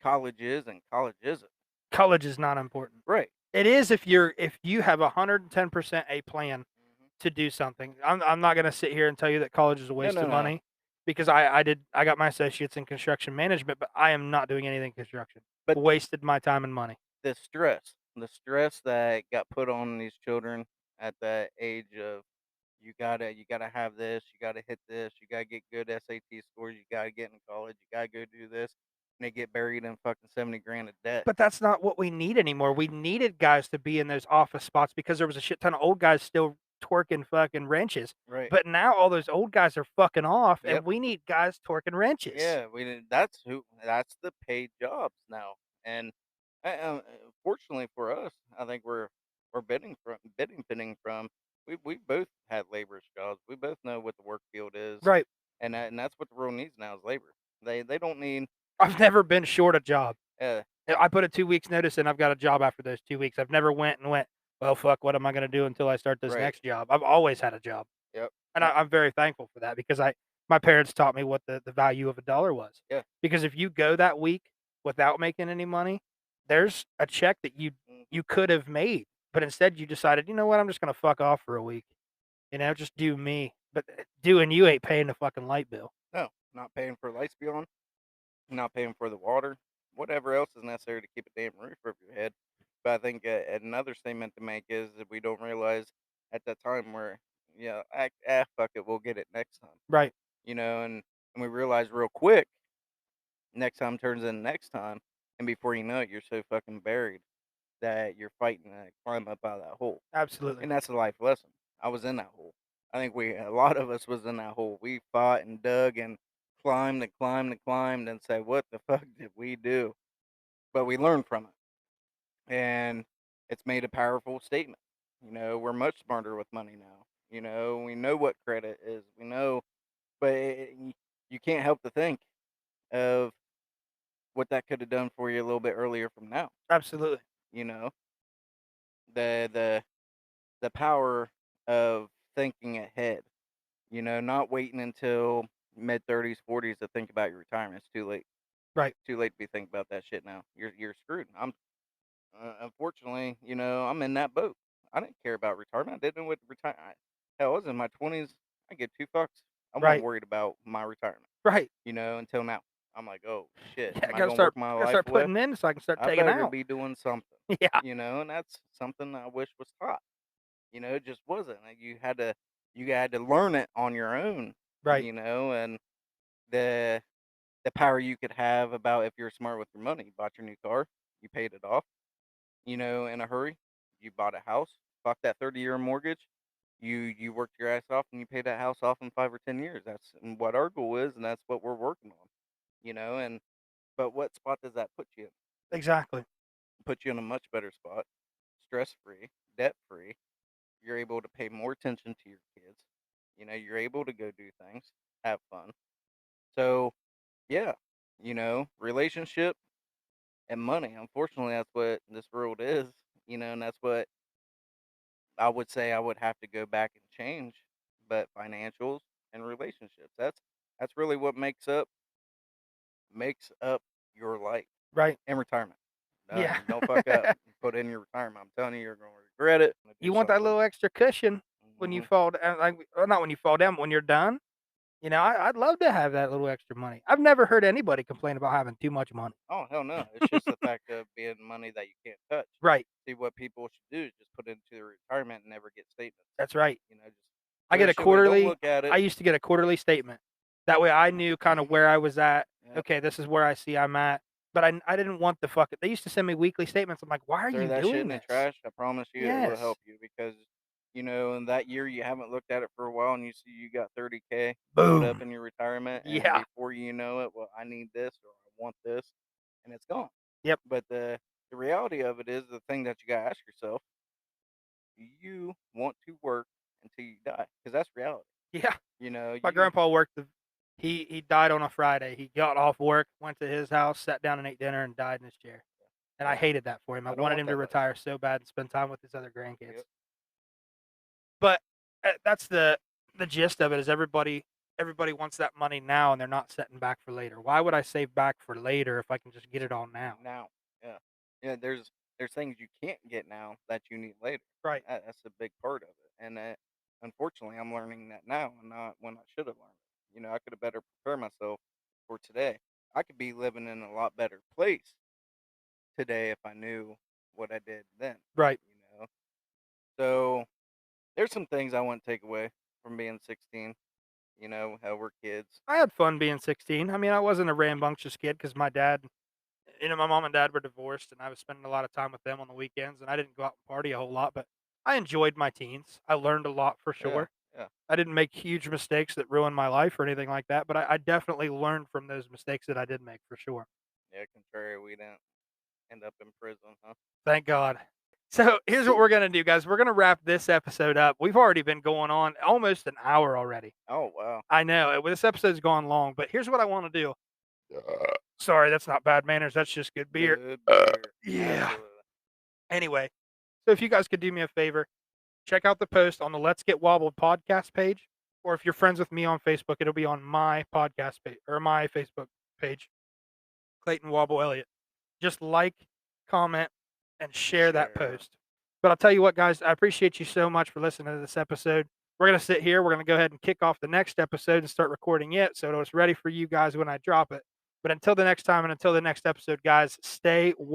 Speaker 3: college is and college isn't.
Speaker 2: College is not important.
Speaker 3: Right.
Speaker 2: It is if you have 110% a plan to do something. I'm not gonna sit here and tell you that college is a
Speaker 3: No,
Speaker 2: waste
Speaker 3: no,
Speaker 2: of
Speaker 3: no.
Speaker 2: money because I got my associates in construction management, but I am not doing anything construction.
Speaker 3: But
Speaker 2: Wasted my time and money.
Speaker 3: the stress that got put on these children at the age of you gotta have this, you gotta hit this, you gotta get good SAT scores, you gotta get in college, you gotta go do this, and they get buried in fucking 70 grand of debt.
Speaker 2: But that's not what we need anymore. We needed guys to be in those office spots because there was a shit ton of old guys still twerking fucking wrenches.
Speaker 3: Right.
Speaker 2: But now all those old guys are fucking off,
Speaker 3: Yep.
Speaker 2: and we need guys twerking wrenches.
Speaker 3: Yeah, that's the paid jobs now. And fortunately for us, I think we're benefiting from we both had laborious jobs. We both know what the work field is,
Speaker 2: Right.
Speaker 3: and that's what the world needs now is labor. They don't need
Speaker 2: I've never been short a job.
Speaker 3: uh
Speaker 2: I put a 2 weeks notice and I've got a job after those 2 weeks. I've never went, well, fuck, what am I gonna do until I start this
Speaker 3: right.
Speaker 2: next job? I've always had a job.
Speaker 3: Yep.
Speaker 2: And I'm very thankful for that because my parents taught me what the value of a dollar was.
Speaker 3: Yeah.
Speaker 2: Because if you go that week without making any money, there's a check that you could have made, but instead you decided, you know what, I'm just gonna fuck off for a week. Just do me. But doing you ain't paying the fucking light bill.
Speaker 3: No, not paying for lights beyond, not paying for the water, whatever else is necessary to keep a damn roof over your head. But I think another statement to make is that we don't realize at that time where, yeah, fuck it, we'll get it next time.
Speaker 2: Right.
Speaker 3: And we realize real quick, next time turns into next time, and before you know it, you're so fucking buried that you're fighting to climb up out of that hole.
Speaker 2: Absolutely.
Speaker 3: And that's a life lesson. I was in that hole. I think a lot of us was in that hole. We fought and dug and climbed and climbed and climbed and said, "What the fuck did we do?" But we learned from it, and it's made a powerful statement. We're much smarter with money now. We know what credit is. We know, but you can't help to think of what that could have done for you a little bit earlier from now.
Speaker 2: Absolutely.
Speaker 3: You know, the the the power of thinking ahead. Not waiting until mid 30s, 40s to think about your retirement. It's too late.
Speaker 2: Right.
Speaker 3: Too late to be thinking about that shit now. You're screwed. I'm unfortunately, I'm in that boat. I didn't care about retirement. I didn't know what retire. Hell, I was in my 20s. I get two fucks. I wasn't
Speaker 2: Right.
Speaker 3: worried about my retirement.
Speaker 2: Right.
Speaker 3: Until now. I'm like, oh shit,
Speaker 2: Yeah,
Speaker 3: am
Speaker 2: I
Speaker 3: I
Speaker 2: gotta
Speaker 3: gonna work my
Speaker 2: gotta
Speaker 3: life
Speaker 2: start
Speaker 3: away?
Speaker 2: putting in so I can start
Speaker 3: I
Speaker 2: taking
Speaker 3: better
Speaker 2: out.
Speaker 3: be doing something.
Speaker 2: Yeah.
Speaker 3: And that's something I wish was taught. It just wasn't. Like, you had to learn it on your own.
Speaker 2: Right.
Speaker 3: And the the power you could have about if you're smart with your money. You bought your new car, you paid it off, in a hurry. You bought a house, fuck that 30-year mortgage. You worked your ass off and you paid that house off in 5 or 10 years. That's what our goal is, and that's what we're working on. And but what spot does that put you in?
Speaker 2: Exactly.
Speaker 3: Put you in a much better spot, stress free, debt free. You're able to pay more attention to your kids. You're able to go do things, have fun. So, yeah, relationship and money. Unfortunately, that's what this world is, and that's what I would say I would have to go back and change. But financials and relationships, that's really what makes up your life
Speaker 2: Right.
Speaker 3: and retirement.
Speaker 2: Yeah.
Speaker 3: Don't fuck up. Put in your retirement. I'm telling you, you're going to regret it.
Speaker 2: You want that little extra cushion when you
Speaker 3: Mhm.
Speaker 2: fall down, not when you fall down, but when you're done. I'd love to have that little extra money. I've never heard anybody complain about having too much money.
Speaker 3: Oh hell no! It's just the fact of being money that you can't touch.
Speaker 2: Right.
Speaker 3: See, what people should do is just put it into their retirement and never get statements.
Speaker 2: That's right.
Speaker 3: Just
Speaker 2: I
Speaker 3: put
Speaker 2: get
Speaker 3: it
Speaker 2: a
Speaker 3: shit away, don't
Speaker 2: quarterly.
Speaker 3: look at it.
Speaker 2: I used to get a quarterly statement. That way I knew kind of where I was at.
Speaker 3: Yep.
Speaker 2: Okay, this is where I see I'm at. But I didn't want the fuck it. They used to send me weekly statements. I'm like, why are
Speaker 3: Throw
Speaker 2: you
Speaker 3: that shit
Speaker 2: doing
Speaker 3: in the
Speaker 2: this?
Speaker 3: trash. I promise you, it will
Speaker 2: Yes.
Speaker 3: help you because in that year you haven't looked at it for a while and you see you got 30K put up
Speaker 2: Boom.
Speaker 3: in your retirement, and
Speaker 2: Yeah.
Speaker 3: before you know it, well, I need this or I want this, and it's gone.
Speaker 2: Yep.
Speaker 3: But the reality of it is the thing that you gotta ask yourself: do you want to work until you die? Because that's reality.
Speaker 2: Yeah. My
Speaker 3: You
Speaker 2: grandpa worked he died on a Friday. He got off work, went to his house, sat down and ate dinner, and died in his chair. And I
Speaker 3: Yeah.
Speaker 2: hated that for him. I
Speaker 3: I don't
Speaker 2: wanted
Speaker 3: want
Speaker 2: him to
Speaker 3: that life.
Speaker 2: retire so bad and spend time with his other grandkids.
Speaker 3: Yep.
Speaker 2: But that's the gist of it. Is everybody wants that money now, and they're not setting back for later. Why would I save back for later if I can just get it all now?
Speaker 3: Now, yeah, yeah. There's things you can't get now that you need later.
Speaker 2: Right.
Speaker 3: That's a big part of it, and unfortunately, I'm learning that now and not when I should have learned it. I could have better prepared myself for today. I could be living in a lot better place today if I knew what I did then.
Speaker 2: Right.
Speaker 3: You know, so there's some things I want to take away from being 16. How we're kids.
Speaker 2: I had fun being 16. I mean, I wasn't a rambunctious kid because my dad, my mom and dad were divorced, and I was spending a lot of time with them on the weekends, and I didn't go out and party a whole lot, but I enjoyed my teens. I learned a lot for
Speaker 3: Yeah,
Speaker 2: sure.
Speaker 3: yeah,
Speaker 2: I didn't make huge mistakes that ruined my life or anything like that, but I definitely learned from those mistakes that I did make for sure.
Speaker 3: yeah. Contrary, we didn't end up in prison, huh?
Speaker 2: Thank God. So here's what we're gonna do, guys. We're gonna wrap this episode up. We've already been going on almost an hour already.
Speaker 3: Oh wow.
Speaker 2: I know this episode's gone long, but here's what I want to do.
Speaker 1: Uh,
Speaker 2: Sorry, that's not bad manners. That's just good beer.
Speaker 3: Good
Speaker 1: uh,
Speaker 3: beer.
Speaker 2: Yeah.
Speaker 3: Absolutely.
Speaker 2: Anyway, so if you guys could do me a favor, check out the post on the Let's Get Wobbled podcast page, or if you're friends with me on Facebook, it'll be on my podcast page or my Facebook page, Clayton Wobble Elliott. Just like, comment, and share that
Speaker 3: Share.
Speaker 2: post. But I'll tell you what, guys, I appreciate you so much for listening to this episode. We're going to sit here. We're going to go ahead and kick off the next episode and start recording it so it's ready for you guys when I drop it. But until the next time and until the next episode, guys, stay